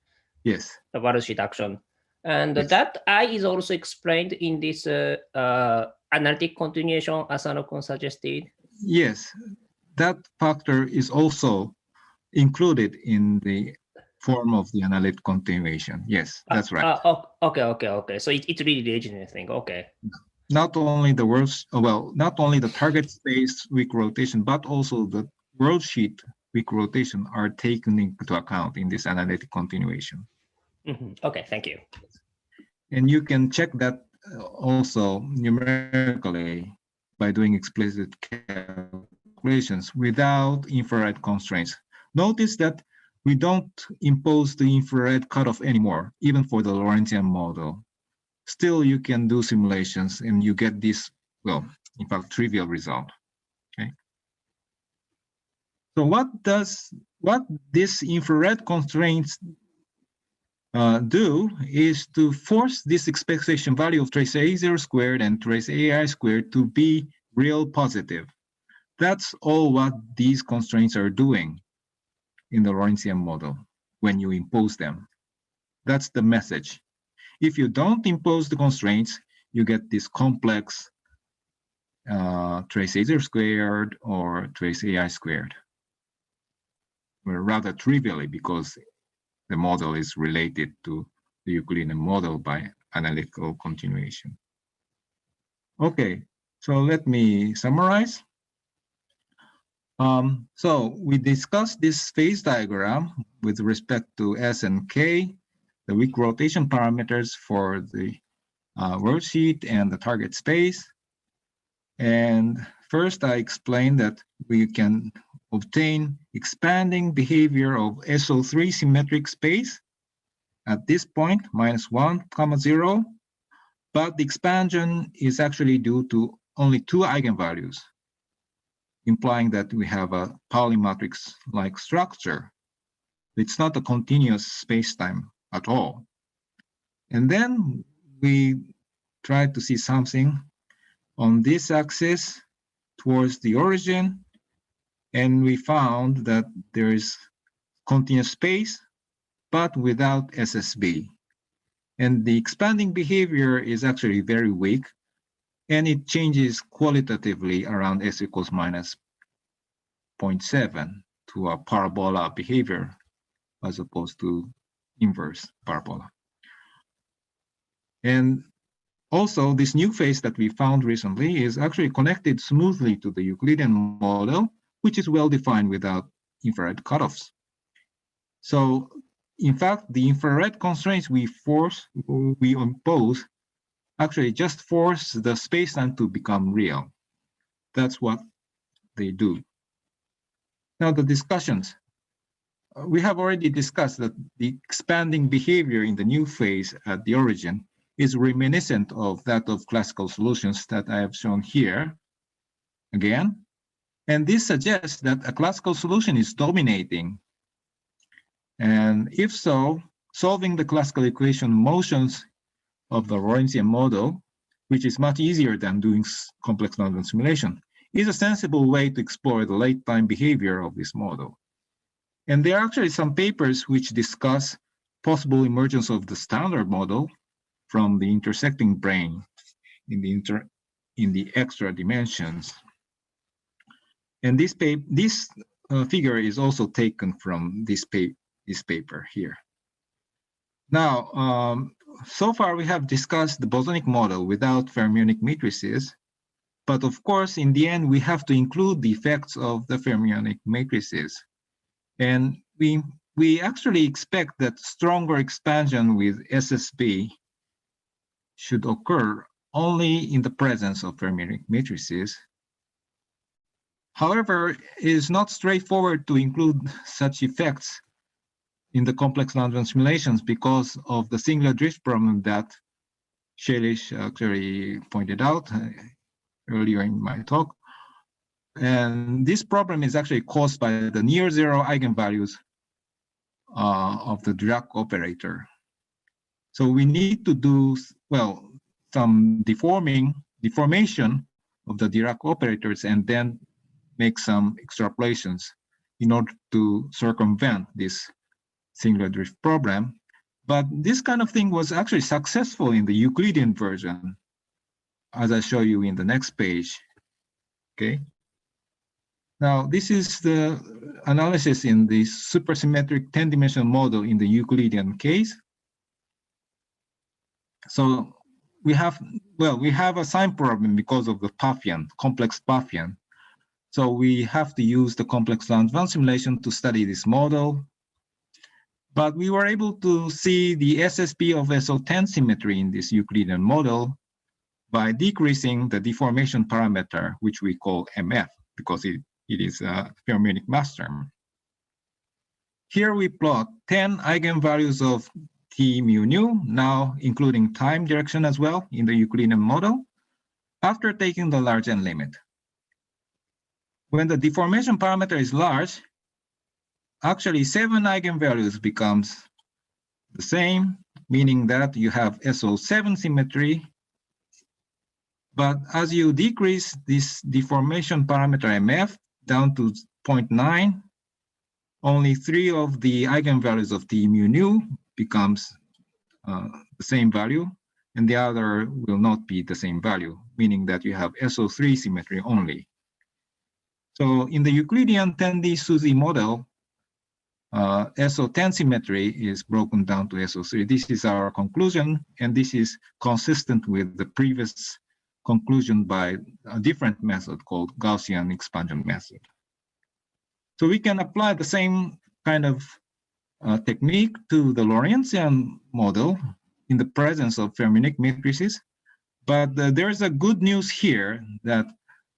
Yes. The worldsheet action, and that I is also explained in this analytic continuation as Anokun suggested. Yes. That factor is also included in the form of the analytic continuation. Yes, that's right. Okay. So it's really the engineering thing. Okay. Not only the not only the target space weak rotation, but also the worldsheet weak rotation are taken into account in this analytic continuation. Okay, thank you. And you can check that also numerically by doing explicit calculations without infrared constraints. Notice that we don't impose the infrared cutoff anymore, even for the Lorentzian model. Still, you can do simulations and you get this, well, in fact, trivial result. Okay. So what this infrared constraints do is to force this expectation value of trace A0 squared and trace AI squared to be real positive. That's all what these constraints are doing in the Lorentzian model when you impose them. That's the message. If you don't impose the constraints, you get this complex trace A0 squared or trace AI squared. Well, rather trivially, because the model is related to the Euclidean model by analytical continuation. Okay, so let me summarize. So we discussed this phase diagram with respect to S and K, the weak rotation parameters for the worldsheet and the target space. And first I explained that we can obtain expanding behavior of SO3 symmetric space at this point, -1, 0, but the expansion is actually due to only 2 eigenvalues, implying that we have a Pauli matrix-like structure. It's not a continuous space-time at all. And then we tried to see something on this axis towards the origin, and we found that there is continuous space, but without SSB. And the expanding behavior is actually very weak, and it changes qualitatively around s equals -0.7 to a parabola behavior as opposed to inverse parabola. And also, this new phase that we found recently is actually connected smoothly to the Euclidean model, which is well defined without infrared cutoffs. So, in fact, the infrared constraints we impose actually just force the spacetime to become real. That's what they do. Now, the discussions. We have already discussed that the expanding behavior in the new phase at the origin is reminiscent of that of classical solutions that I have shown here again. And this suggests that a classical solution is dominating. And if so, solving the classical equation motions of the Lorentzian model, which is much easier than doing complex nonlinear simulation, is a sensible way to explore the late time behavior of this model. And there are actually some papers which discuss possible emergence of the standard model from the intersecting brane in the extra dimensions. And this figure is also taken from this paper here. Now, so far we have discussed the bosonic model without fermionic matrices, But of course, in the end, we have to include the effects of the fermionic matrices. And we actually expect that stronger expansion with SSB should occur only in the presence of fermionic matrices. However, it is not straightforward to include such effects in the complex Langevin simulations because of the singular drift problem that Schaich actually pointed out earlier in my talk. And this problem is actually caused by the near zero eigenvalues of the Dirac operator. So we need to do, well, some deformation of the Dirac operators and then make some extrapolations in order to circumvent this singular drift problem. But this kind of thing was actually successful in the Euclidean version, as I show you in the next page. Okay. Now, this is the analysis in the supersymmetric 10-dimensional model in the Euclidean case. So we have a sign problem because of the Pfaffian, complex Pfaffian. So we have to use the complex Langevin simulation to study this model. But we were able to see the SSB of SO10 symmetry in this Euclidean model by decreasing the deformation parameter, which we call MF, because it is a fermionic mass term. Here we plot 10 eigenvalues of T mu nu, now including time direction as well in the Euclidean model, after taking the large N limit. When the deformation parameter is large, actually 7 eigenvalues becomes the same, meaning that you have SO7 symmetry. But as you decrease this deformation parameter MF down to 0.9, only 3 of the eigenvalues of T mu nu becomes the same value, and the other will not be the same value, meaning that you have SO3 symmetry only. So in the Euclidean 10D SUSY model, SO10 symmetry is broken down to SO3. This is our conclusion, and this is consistent with the previous conclusion by a different method called Gaussian expansion method. So we can apply the same kind of technique to the Lorentzian model in the presence of fermionic matrices. But there's a good news here that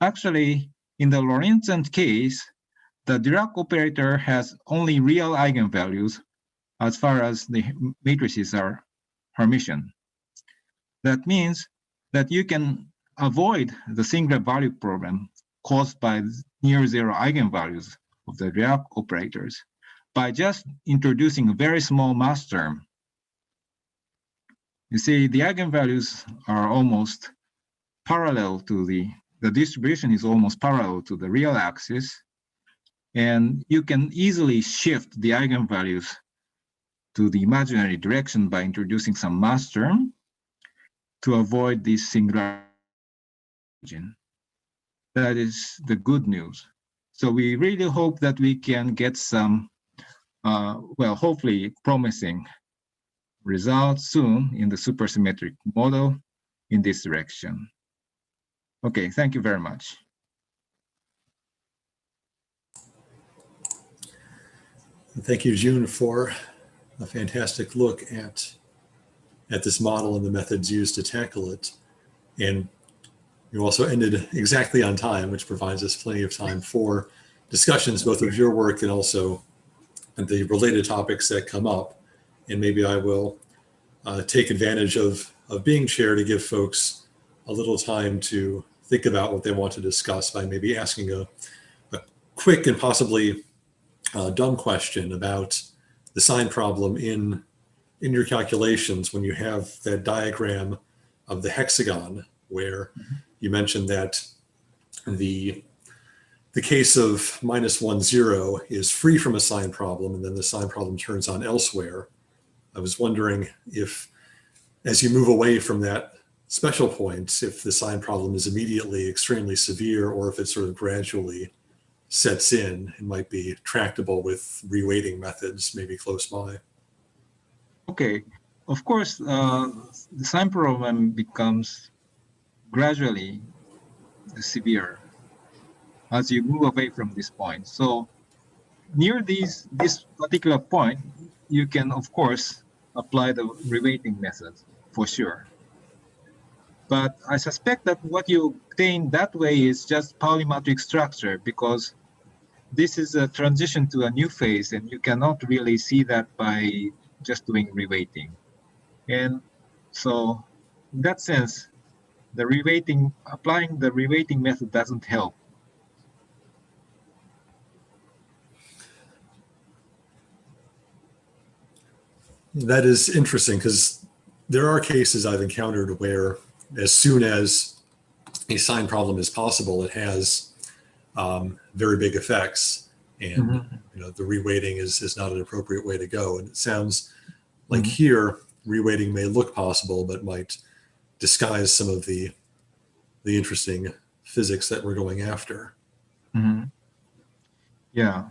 actually in the Lorentzian case, the Dirac operator has only real eigenvalues as far as the matrices are Hermitian. That means that you can avoid the singular value problem caused by near zero eigenvalues of the Dirac operators by just introducing a very small mass term. You see, the eigenvalues are almost parallel to the distribution is almost parallel to the real axis. And you can easily shift the eigenvalues to the imaginary direction by introducing some mass term to avoid this singular origin. That is the good news. So we really hope that we can get some, well, hopefully promising results soon in the supersymmetric model in this direction. Okay, thank you very much. Thank you, Jun, for a fantastic look at this model and the methods used to tackle it. And you also ended exactly on time, which provides us plenty of time for discussions, both of your work and also the related topics that come up. And maybe I will take advantage of being chair to give folks a little time to think about what they want to discuss by maybe asking a quick and possibly dumb question about the sign problem in your calculations when you have that diagram of the hexagon where you mentioned that the case of -1, 0 is free from a sign problem, and then the sign problem turns on elsewhere. I was wondering if, as you move away from that special point, if the sign problem is immediately extremely severe or if it sort of gradually sets in and might be tractable with reweighting methods maybe close by. Okay, of course, the sign problem becomes gradually severe as you move away from this point. So near this particular point, you can, of course, apply the reweighting method for sure. But I suspect that what you obtain that way is just polymetric structure, because this is a transition to a new phase, and you cannot really see that by just doing reweighting. And so in that sense, the reweighting, applying the reweighting method doesn't help. That is interesting, because there are cases I've encountered where as soon as a sign problem is possible, it has very big effects, and you know, the reweighting is not an appropriate way to go. And it sounds like here reweighting may look possible, but might disguise some of the interesting physics that we're going after. Yeah.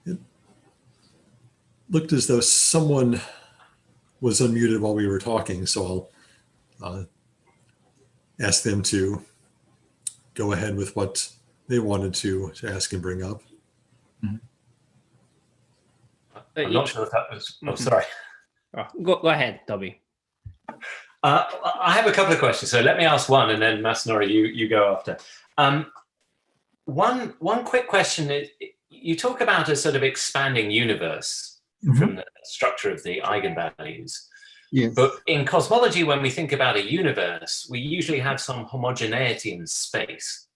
It looked as though someone was unmuted while we were talking, so I'll ask them to go ahead with what they wanted to ask and bring up. I'm not sure if that was, oh, sorry. Go ahead, Toby. I have a couple of questions, so let me ask one, and then Masanori, you go after. One quick question is, you talk about a sort of expanding universe from the structure of the eigenvalues. Yes. But in cosmology, when we think about a universe, we usually have some homogeneity in space.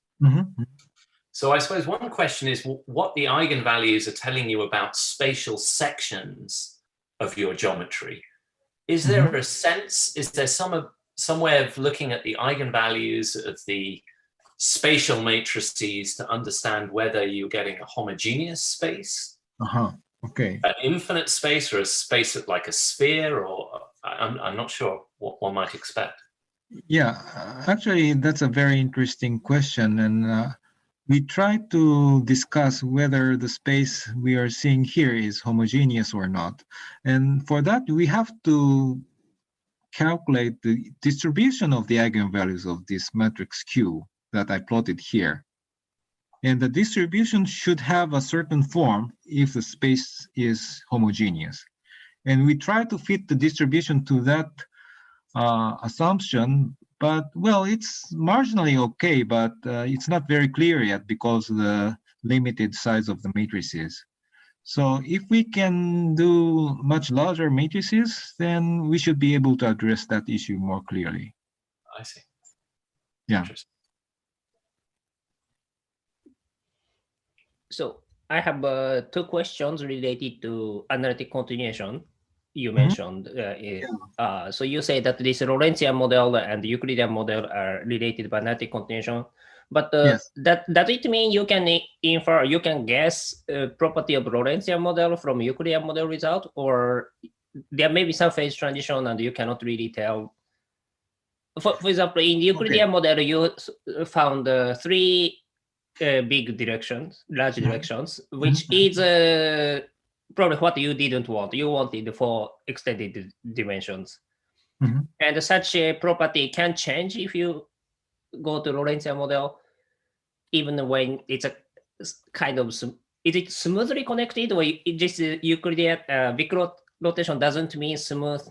So I suppose one question is what the eigenvalues are telling you about spatial sections of your geometry. Is there a sense, is there some way of looking at the eigenvalues of the spatial matrices to understand whether you're getting a homogeneous space? Okay. An infinite space, or a space like a sphere, or I'm not sure what one might expect. Yeah, actually, that's a very interesting question. And we try to discuss whether the space we are seeing here is homogeneous or not. And for that, we have to calculate the distribution of the eigenvalues of this matrix Q that I plotted here. And the distribution should have a certain form if the space is homogeneous. And we try to fit the distribution to that assumption, but well, it's marginally okay, but it's not very clear yet because of the limited size of the matrices. So if we can do much larger matrices, then we should be able to address that issue more clearly. I see. Yeah. So I have two questions related to analytic continuation. You mentioned, so you say that this Lorentzian model and the Euclidean model are related by analytic continuation, but Yes. does it mean you can infer, you can guess property of Lorentzian model from Euclidean model result, or there may be some phase transition and you cannot really tell? For example, in the Euclidean model, you found three big directions, large directions, which is probably what you didn't want. You wanted 4 extended dimensions. And such a property can change if you go to Lorentzian model, even when it's a kind of, is it smoothly connected, or it just Euclidean big rotation doesn't mean smooth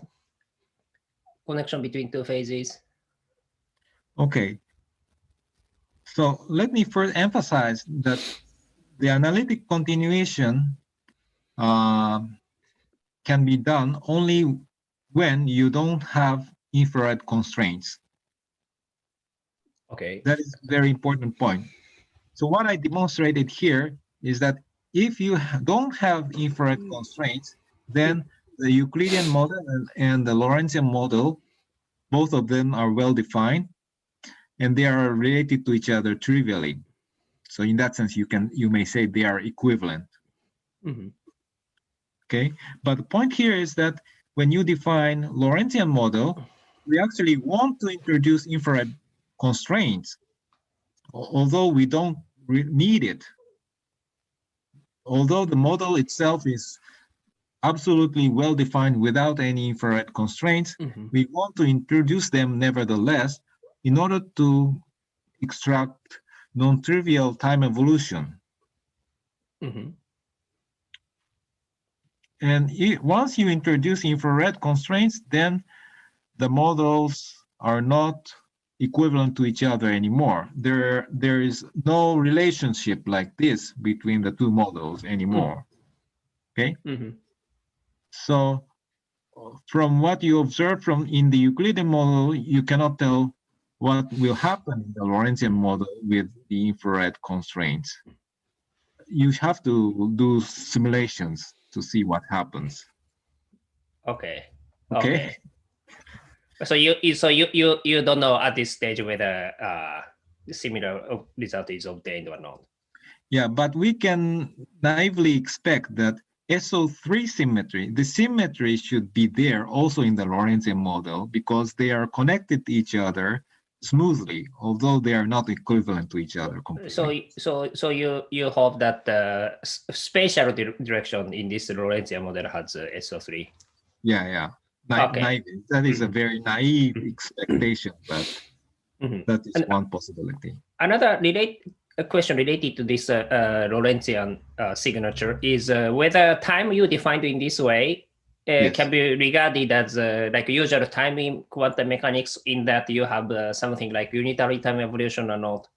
connection between two phases? Okay. So let me first emphasize that the analytic continuation can be done only when you don't have infrared constraints. Okay. That is a very important point. So what I demonstrated here is that if you don't have infrared constraints, then the Euclidean model and the Lorentzian model, both of them are well defined, and they are related to each other trivially. So in that sense, you may say they are equivalent. Okay, but the point here is that when you define Lorentzian model, we actually want to introduce infrared constraints, although we don't need it. Although the model itself is absolutely well-defined without any infrared constraints. We want to introduce them nevertheless in order to extract non-trivial time evolution. And once you introduce infrared constraints, then the models are not equivalent to each other anymore. There is no relationship like this between the two models anymore. Okay? So from what you observe in the Euclidean model, you cannot tell what will happen in the Lorentzian model with the infrared constraints. You have to do simulations to see what happens. Okay. Okay. So you don't know at this stage whether similar result is obtained or not. Yeah, but we can naively expect that SO3 symmetry, the symmetry should be there also in the Lorentzian model because they are connected to each other smoothly, although they are not equivalent to each other completely. So you hope that the spatial direction in this Lorentzian model has SO3. Yeah. Okay. That is a very naive expectation, but that is one possibility. Another question related to this Lorentzian signature is whether time you defined in this way can be regarded as like usual time in quantum mechanics, in that you have something like unitary time evolution or not.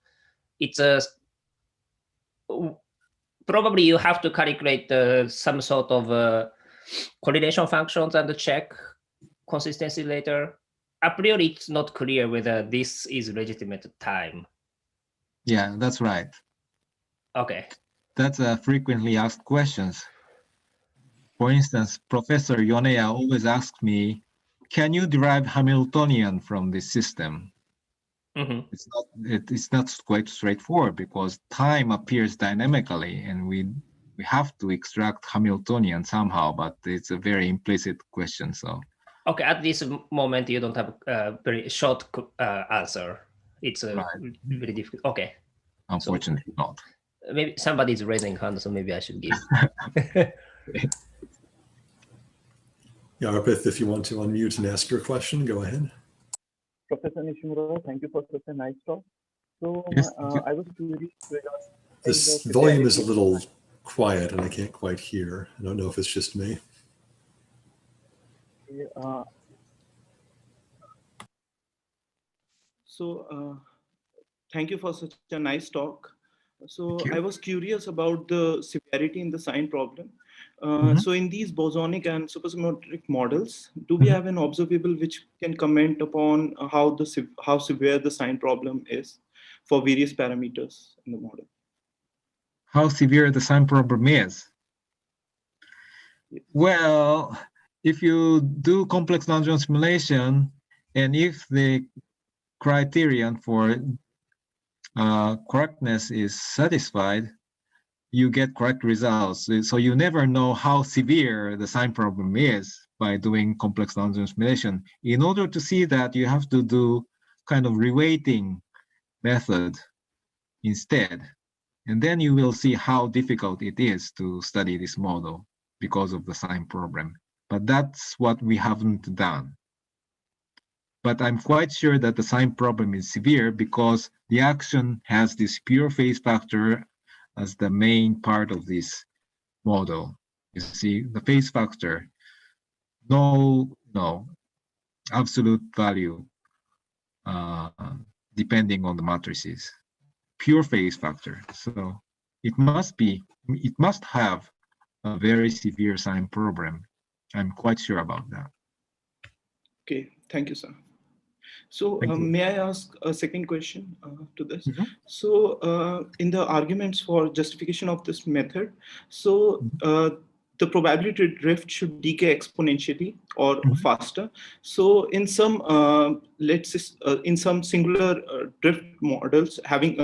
It's probably you have to calculate some sort of correlation functions and check consistency later. A priori, it's not clear whether this is legitimate time. Yeah, that's right. Okay. That's a frequently asked questions. For instance, Professor Yoneya always asks me, can you derive Hamiltonian from this system? It's not quite straightforward because time appears dynamically and we have to extract Hamiltonian somehow, but it's a very implicit question. So okay, at this moment you don't have a very short answer. It's very difficult. Okay, unfortunately not. Maybe somebody's raising hand, so maybe I should give. Yeah, Arpith, if you want to unmute and ask your question, go ahead. Professor Nishimura, thank you for such a nice talk. So I was curious regarding this volume is a little quiet and I can't quite hear. I don't know if it's just me. Thank you for such a nice talk. So I was curious about the severity in the sign problem. So in these bosonic and supersymmetric models, do we have an observable which can comment upon how severe the sign problem is for various parameters in the model? How severe the sign problem is? Yes. Well, if you do complex non-joint simulation, and if the criterion for correctness is satisfied, you get correct results. So you never know how severe the sign problem is by doing complex non-joint simulation. In order to see that, you have to do kind of reweighting method instead. And then you will see how difficult it is to study this model because of the sign problem. But that's what we haven't done. But I'm quite sure that the sign problem is severe because the action has this pure phase factor as the main part of this model. You see, the phase factor, no absolute value depending on the matrices. Pure phase factor. So it must have a very severe sign problem. I'm quite sure about that. Okay, thank you, sir. So may I ask a second question to this? So in the arguments for justification of this method, so the probability drift should decay exponentially or faster. So in some, let's say, in some singular drift models, having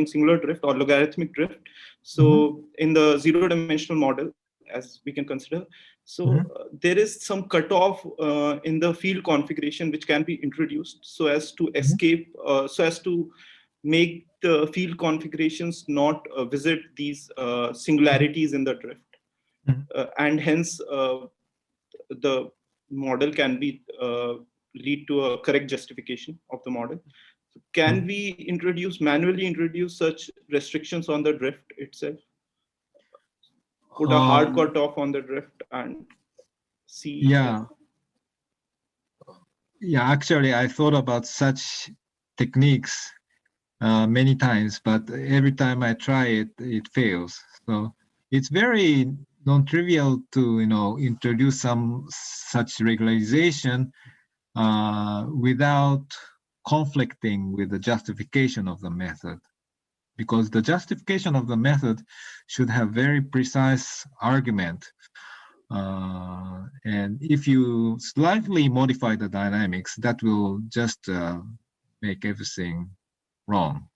singular drift or logarithmic drift. So in the zero-dimensional model, as we can consider, so there is some cutoff in the field configuration which can be introduced so as to escape, so as to make the field configurations not visit these singularities in the drift. and hence the model can be lead to a correct justification of the model. So can we manually introduce such restrictions on the drift itself? Put a hard cutoff on the drift and see. Yeah. Yeah, actually, I thought about such techniques many times, but every time I try it, it fails. So it's very non-trivial to introduce some such regularization without conflicting with the justification of the method, because the justification of the method should have very precise argument. And if you slightly modify the dynamics, that will just make everything wrong.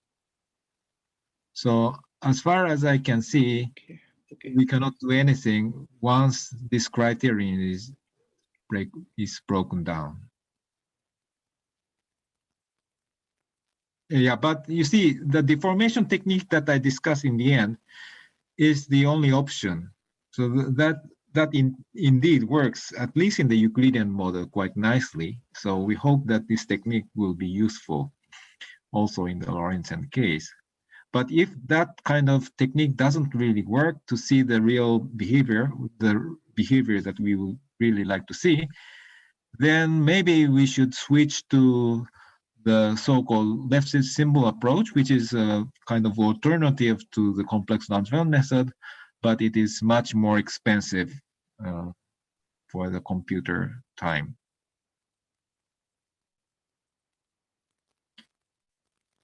So as far as I can see, we cannot do anything once this criterion is broken down. Yeah, but you see, the deformation technique that I discussed in the end is the only option. So that indeed works, at least in the Euclidean model, quite nicely. So we hope that this technique will be useful also in the Lorentzian case. But if that kind of technique doesn't really work to see the real behavior, the behavior that we would really like to see, then maybe we should switch to the so-called left symbol approach, which is a kind of alternative to the complex non-trivial method, but it is much more expensive for the computer time.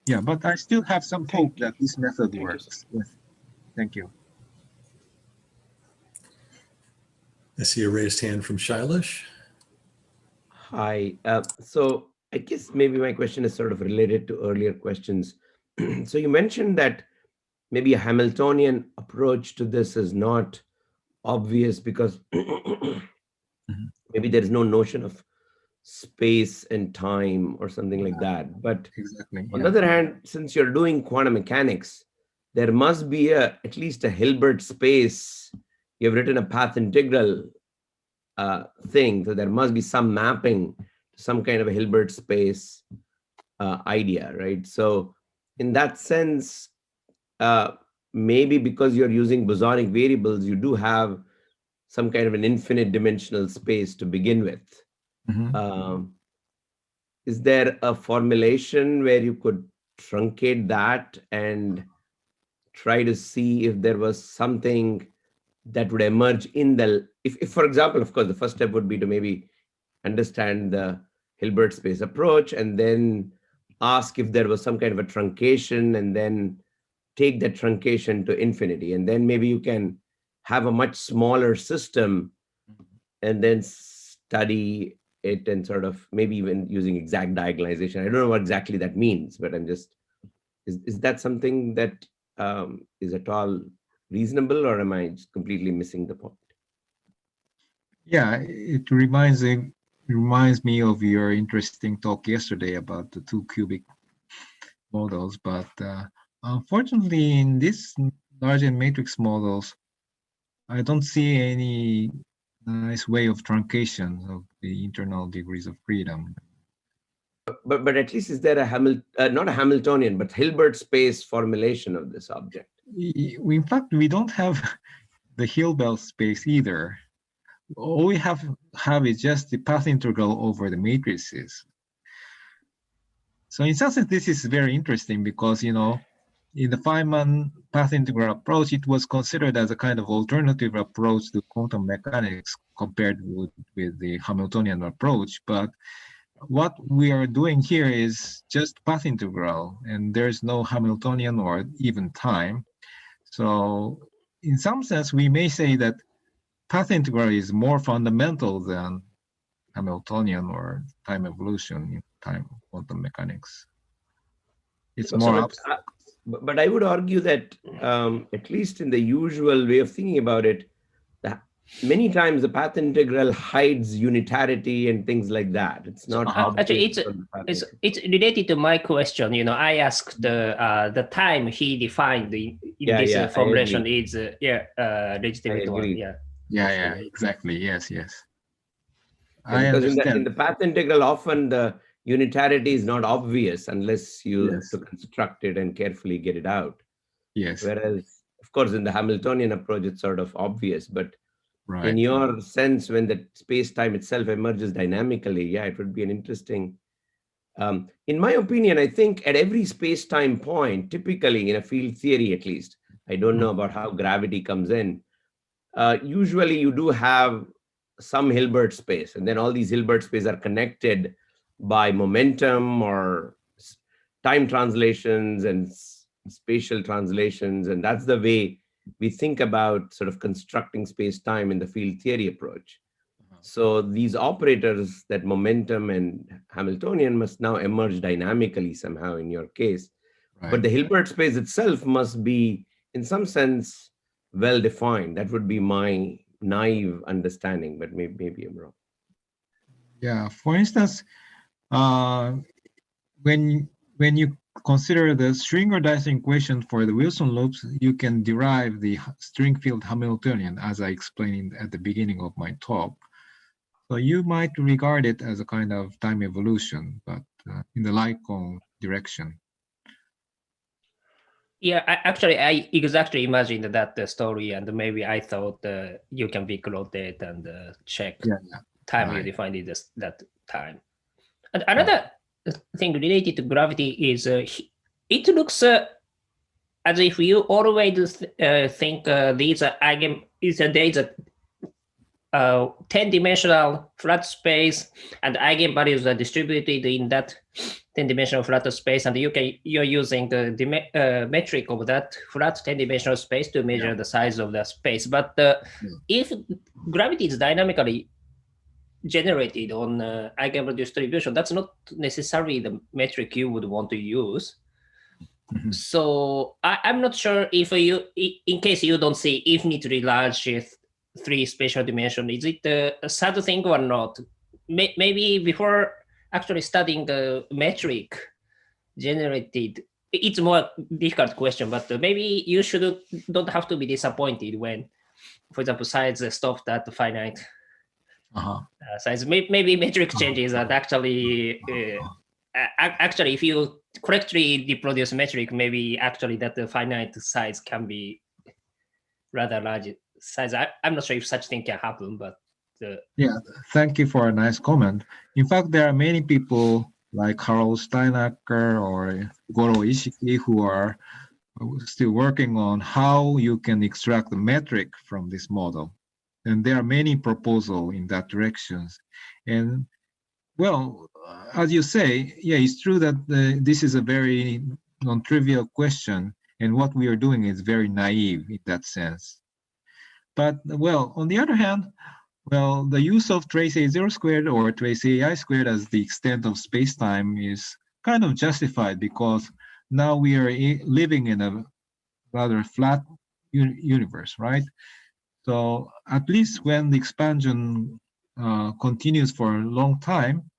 Yeah, but I still have some hope that this method works. Yes. Thank you. I see a raised hand from Schaich. Hi. So I guess maybe my question is sort of related to earlier questions. So you mentioned that maybe a Hamiltonian approach to this is not obvious because maybe there is no notion of space and time or something like that. But exactly, on the other hand, since you're doing quantum mechanics, there must be at least a Hilbert space. You've written a path integral thing, so there must be some mapping to some kind of a Hilbert space idea, right? So in that sense, maybe because you're using bosonic variables, you do have some kind of an infinite dimensional space to begin with. Is there a formulation where you could truncate that and try to see if there was something that would emerge in the, if for example, of course, the first step would be to maybe understand the Hilbert space approach and then ask if there was some kind of a truncation and then take that truncation to infinity. And then maybe you can have a much smaller system and then study it and sort of maybe even using exact diagonalization. I don't know what exactly that means, but I'm just, is that something that is at all reasonable, or am I just completely missing the point? Yeah, it reminds me of your interesting talk yesterday about the 2 cubic models, but unfortunately in this Lorentzian matrix models, I don't see any nice way of truncation of the internal degrees of freedom. But at least is there a not a Hamiltonian, but Hilbert space formulation of this object? In fact, we don't have the Hilbert space either. All we have is just the path integral over the matrices. So in some sense, this is very interesting because, in the Feynman path integral approach, it was considered as a kind of alternative approach to quantum mechanics compared with the Hamiltonian approach. But what we are doing here is just path integral, and there's no Hamiltonian or even time. So in some sense, we may say that path integral is more fundamental than Hamiltonian or time evolution in time quantum mechanics. It's more abstract. But I would argue that at least in the usual way of thinking about it, many times the path integral hides unitarity and things like that. It's not actually it's related to my question. I asked the time he defined in this formulation is legitimate one. Yeah. Yeah, exactly. Yes. Yeah, I because in understand. the path integral, often the unitarity is not obvious unless you have to construct it and carefully get it out. Yes. Whereas, of course, in the Hamiltonian approach, it's sort of obvious. But Right. in your sense, when the space-time itself emerges dynamically, yeah, it would be an interesting. In my opinion, I think at every space-time point, typically in a field theory at least, I don't know about how gravity comes in, usually you do have some Hilbert space, and then all these Hilbert spaces are connected by momentum or time translations and spatial translations, and that's the way we think about sort of constructing space-time in the field theory approach. So these operators, that momentum and Hamiltonian, must now emerge dynamically somehow in your case. Right. But the Hilbert space itself must be, in some sense, well-defined. That would be my naive understanding, but maybe I'm wrong. Yeah. For instance, when you consider the string-Dicing equation for the Wilson loops, you can derive the string field Hamiltonian, as I explained at the beginning of my talk. So you might regard it as a kind of time evolution, but in the Lycon direction. Yeah, I exactly imagined that story, and maybe I thought you can recload it and check time you defined it as that time. And another thing related to gravity is it looks as if you always think these are there is a 10-dimensional flat space, and eigenvalues are distributed in that 10-dimensional flat space, and you're using the metric of that flat 10-dimensional space to measure the size of the space. But if gravity is dynamically generated on eigenvalue distribution, that's not necessarily the metric you would want to use. So I'm not sure if in case you don't see infinitely large 3 spatial dimension, is it a sad thing or not? Maybe before actually studying the metric generated, it's more difficult question, but maybe you don't have to be disappointed when, for example, size stopped at finite size. Maybe metric changes that actually, if you correctly reproduce metric, maybe actually that the finite size can be rather large size. I'm not sure if such thing can happen, but yeah, thank you for a nice comment. In fact, there are many people like Harold Steinacker or Goro Ishiki who are still working on how you can extract the metric from this model. And there are many proposals in that direction. And well, as you say, yeah, it's true that this is a very non-trivial question, and what we are doing is very naive in that sense. But well, on the other hand, well, the use of trace A0 squared or trace AI squared as the extent of space-time is kind of justified because now we are living in a rather flat universe, right? So at least when the expansion continues for a long time,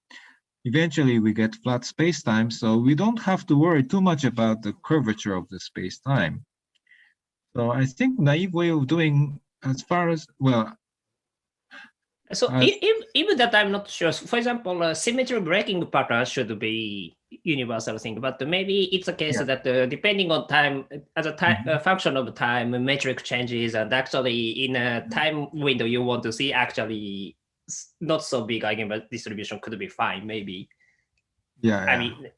eventually we get flat space-time, so we don't have to worry too much about the curvature of the space-time. So I think naive way of doing as far as, well, so even that I'm not sure. For example, symmetry breaking patterns should be universal thing, but maybe it's a case that depending on time, as a function of time, metric changes, and actually in a time window you want to see, actually not so big eigenvalue distribution could be fine, maybe. I mean,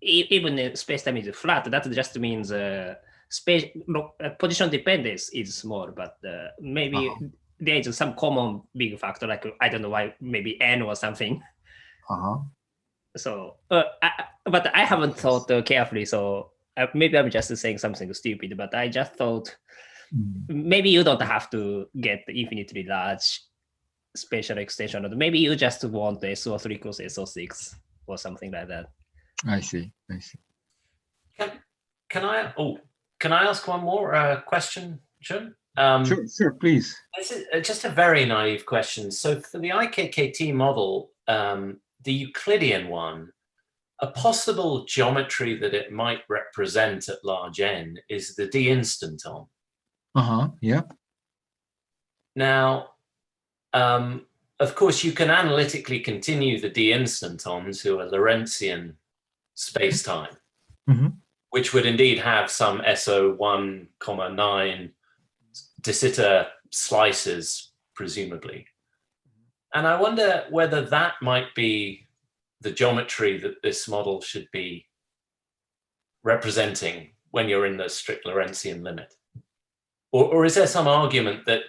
even if space-time is flat, that just means position dependence is small, but maybe there is some common big factor, like I don't know why, maybe n or something. So, but I haven't thought carefully, so maybe I'm just saying something stupid, but I just thought maybe you don't have to get infinitely large spatial extension, or maybe you just want SO3 equals SO6 or something like that. I see. Can I ask one more question, Jun? Sure, please. This is just a very naive question. So for the IKKT model, the Euclidean one, a possible geometry that it might represent at large n is the d instanton. Yeah. Now, of course, you can analytically continue the d instanton to a Lorentzian space-time, which would indeed have some SO 1,9 de Sitter slices, presumably. And I wonder whether that might be the geometry that this model should be representing when you're in the strict Lorentzian limit. Or is there some argument that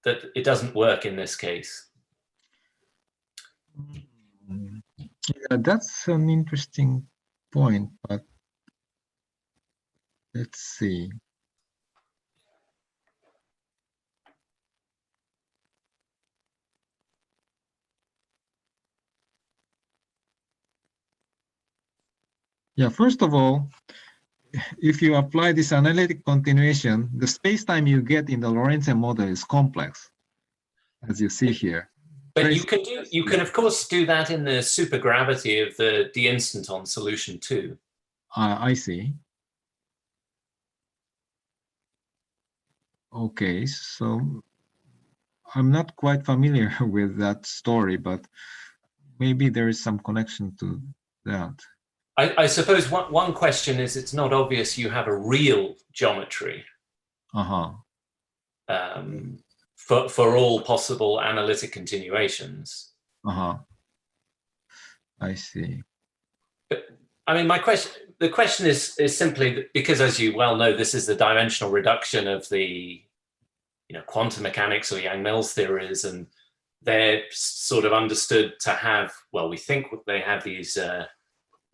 it doesn't work in this case? Yeah, that's an interesting point, but let's see. Yeah, first of all, if you apply this analytic continuation, the space-time you get in the Lorentzian model is complex, as you see here. But you can of course do that in the supergravity of the d instanton solution too. I see. Okay, so I'm not quite familiar with that story, but maybe there is some connection to that. I suppose one question is it's not obvious you have a real geometry for all possible analytic continuations. I see. But I mean, the question is simply that because, as you well know, this is the dimensional reduction of the quantum mechanics or Yang-Mills theories, and they're sort of understood to have, well, we think they have these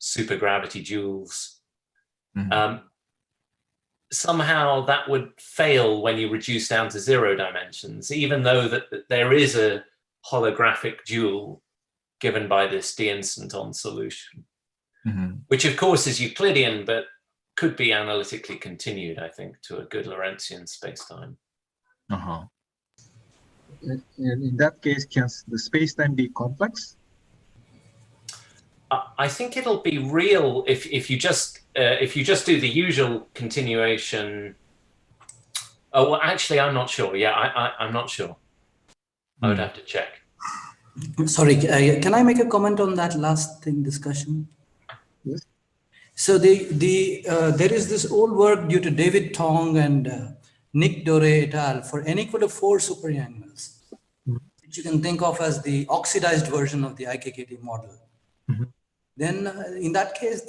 supergravity joules. Somehow that would fail when you reduce down to 0 dimensions, even though that there is a holographic joule given by this d instanton solution, which of course is Euclidean, but could be analytically continued, I think, to a good Lorentzian spacetime. In that case, can the spacetime be complex? I think it'll be real if you just do the usual continuation. Oh, well, actually, I'm not sure. Yeah, I'm not sure. I would have to check. Sorry, can I make a comment on that last thing discussion? Yes. So there is this old work due to David Tong and Nick Dore et al. For n equal to 4 super Yang-Mills, which you can think of as the oxidized version of the IKKT model. Then in that case,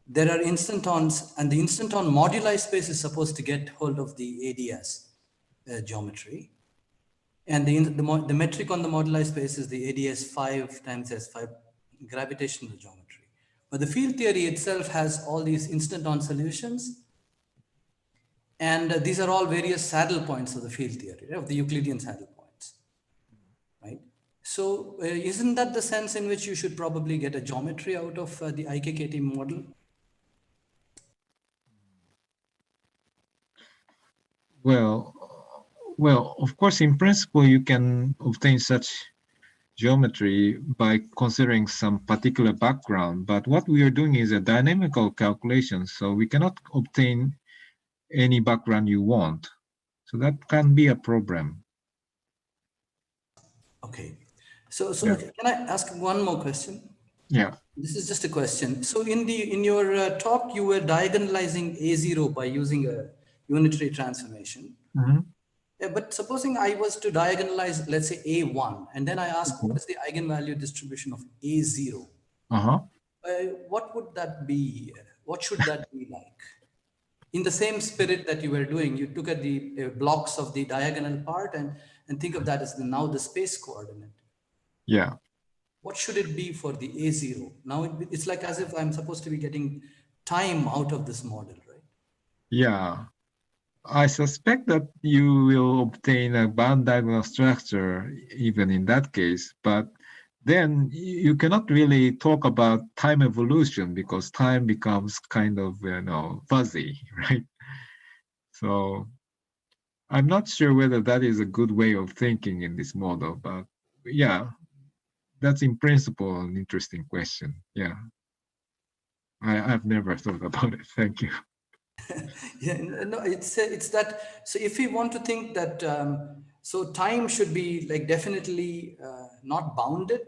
there are instantons, and the instanton moduli space is supposed to get hold of the ADS geometry. And the metric on the moduli space is the ADS 5 times S5 gravitational geometry. But the field theory itself has all these instanton solutions. And these are all various saddle points of the field theory, right, of the Euclidean saddle points, right? So isn't that the sense in which you should probably get a geometry out of the IKKT model? Well, of course, in principle, you can obtain such geometry by considering some particular background. But what we are doing is a dynamical calculation, so we cannot obtain any background you want. So that can be a problem. Okay. So yeah. Can I ask one more question? Yeah. This is just a question. So in your talk, you were diagonalizing A0 by using a unitary transformation. Yeah, but supposing I was to diagonalize, let's say A1, and then I ask what is the eigenvalue distribution of A0? What would that be? What should that be like? In the same spirit that you were doing, you took at the blocks of the diagonal part and think of that as now the space coordinate. Yeah. What should it be for the A0? Now it's like as if I'm supposed to be getting time out of this model, right? Yeah. I suspect that you will obtain a band diagonal structure even in that case, but then you cannot really talk about time evolution because time becomes kind of, fuzzy, right? So I'm not sure whether that is a good way of thinking in this model, but yeah, that's in principle an interesting question. Yeah. I've never thought about it. Thank you. Yeah, no, it's that. So if we want to think that So time should be like definitely not bounded,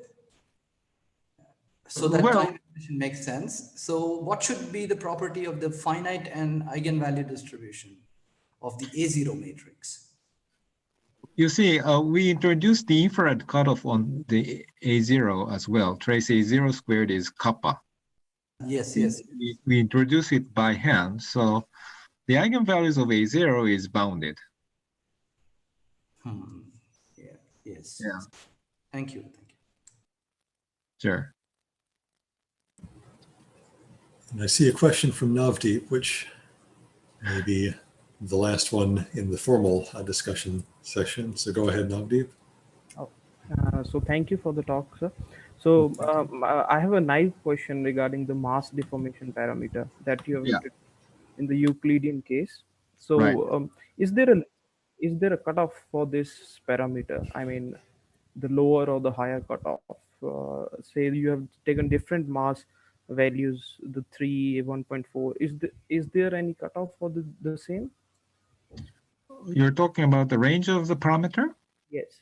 so that time definition makes sense. So what should be the property of the finite and eigenvalue distribution of the A0 matrix? You see, we introduced the infrared cutoff on the A0 as well. Trace A0 squared is kappa. Yes, yes. We introduce it by hand. So the eigenvalues of A0 is bounded. Yeah, yes. Yeah. Thank you. Thank you. Sure. And I see a question from Navdeep, which may be the last one in the formal discussion session. So go ahead, Navdeep. So thank you for the talk, sir. So I have a naive question regarding the mass deformation parameter that you have introduced in the Euclidean case. So is there a cutoff for this parameter? I mean, the lower or the higher cutoff? Say you have taken different mass values, the 3, 1.4. Is there any cutoff for the same? You're talking about the range of the parameter? Yes.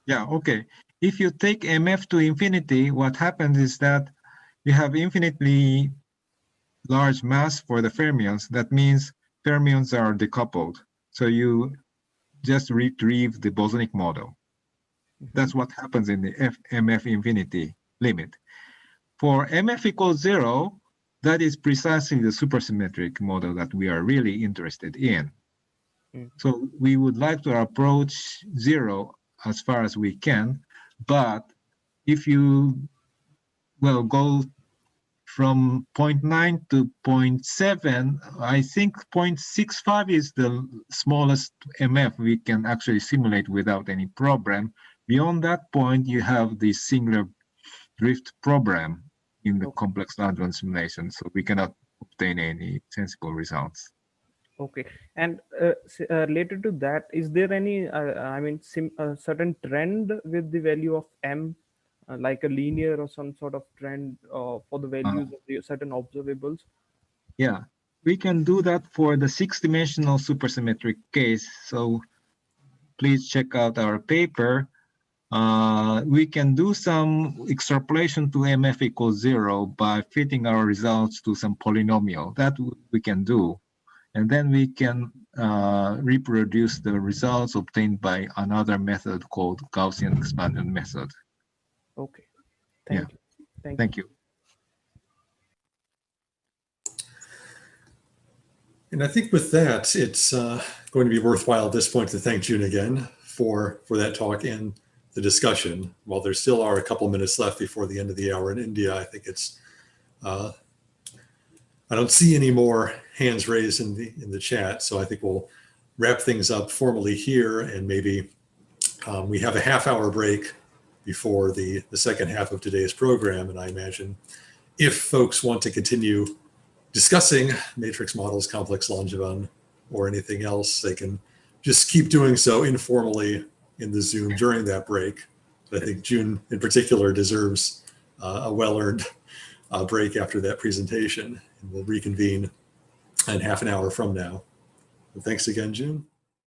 Yeah, okay. If you take MF to infinity, what happens is that you have infinitely large mass for the fermions. That means fermions are decoupled. So you just retrieve the bosonic model. That's what happens in the MF infinity limit. For MF equals 0, that is precisely the supersymmetric model that we are really interested in. So we would like to approach 0 as far as we can, but if you go from 0.9 to 0.7, I think 0.65 is the smallest MF we can actually simulate without any problem. Beyond that point, you have the singular drift problem in the complex Lagrange simulation, so we cannot obtain any sensible results. Okay, and related to that, is there any, certain trend with the value of m, like a linear or some sort of trend for the values of the certain observables? Yeah, we can do that for the 6-dimensional supersymmetric case. So please check out our paper. We can do some extrapolation to MF equals 0 by fitting our results to some polynomial. That we can do. And then we can reproduce the results obtained by another method called Gaussian expansion method. Okay. Thank you. Thank you. And I think with that, it's going to be worthwhile at this point to thank Jun again for that talk and the discussion. While there still are a couple minutes left before the end of the hour in India, I think it's I don't see any more hands raised in the chat, so I think we'll wrap things up formally here, and maybe we have a half-hour break before the second half of today's program. And I imagine if folks want to continue discussing matrix models, complex Langevin, or anything else, they can just keep doing so informally in the Zoom during that break. But I think Jun in particular deserves a well-earned break after that presentation, and we'll reconvene in half an hour from now. And thanks again, Jun.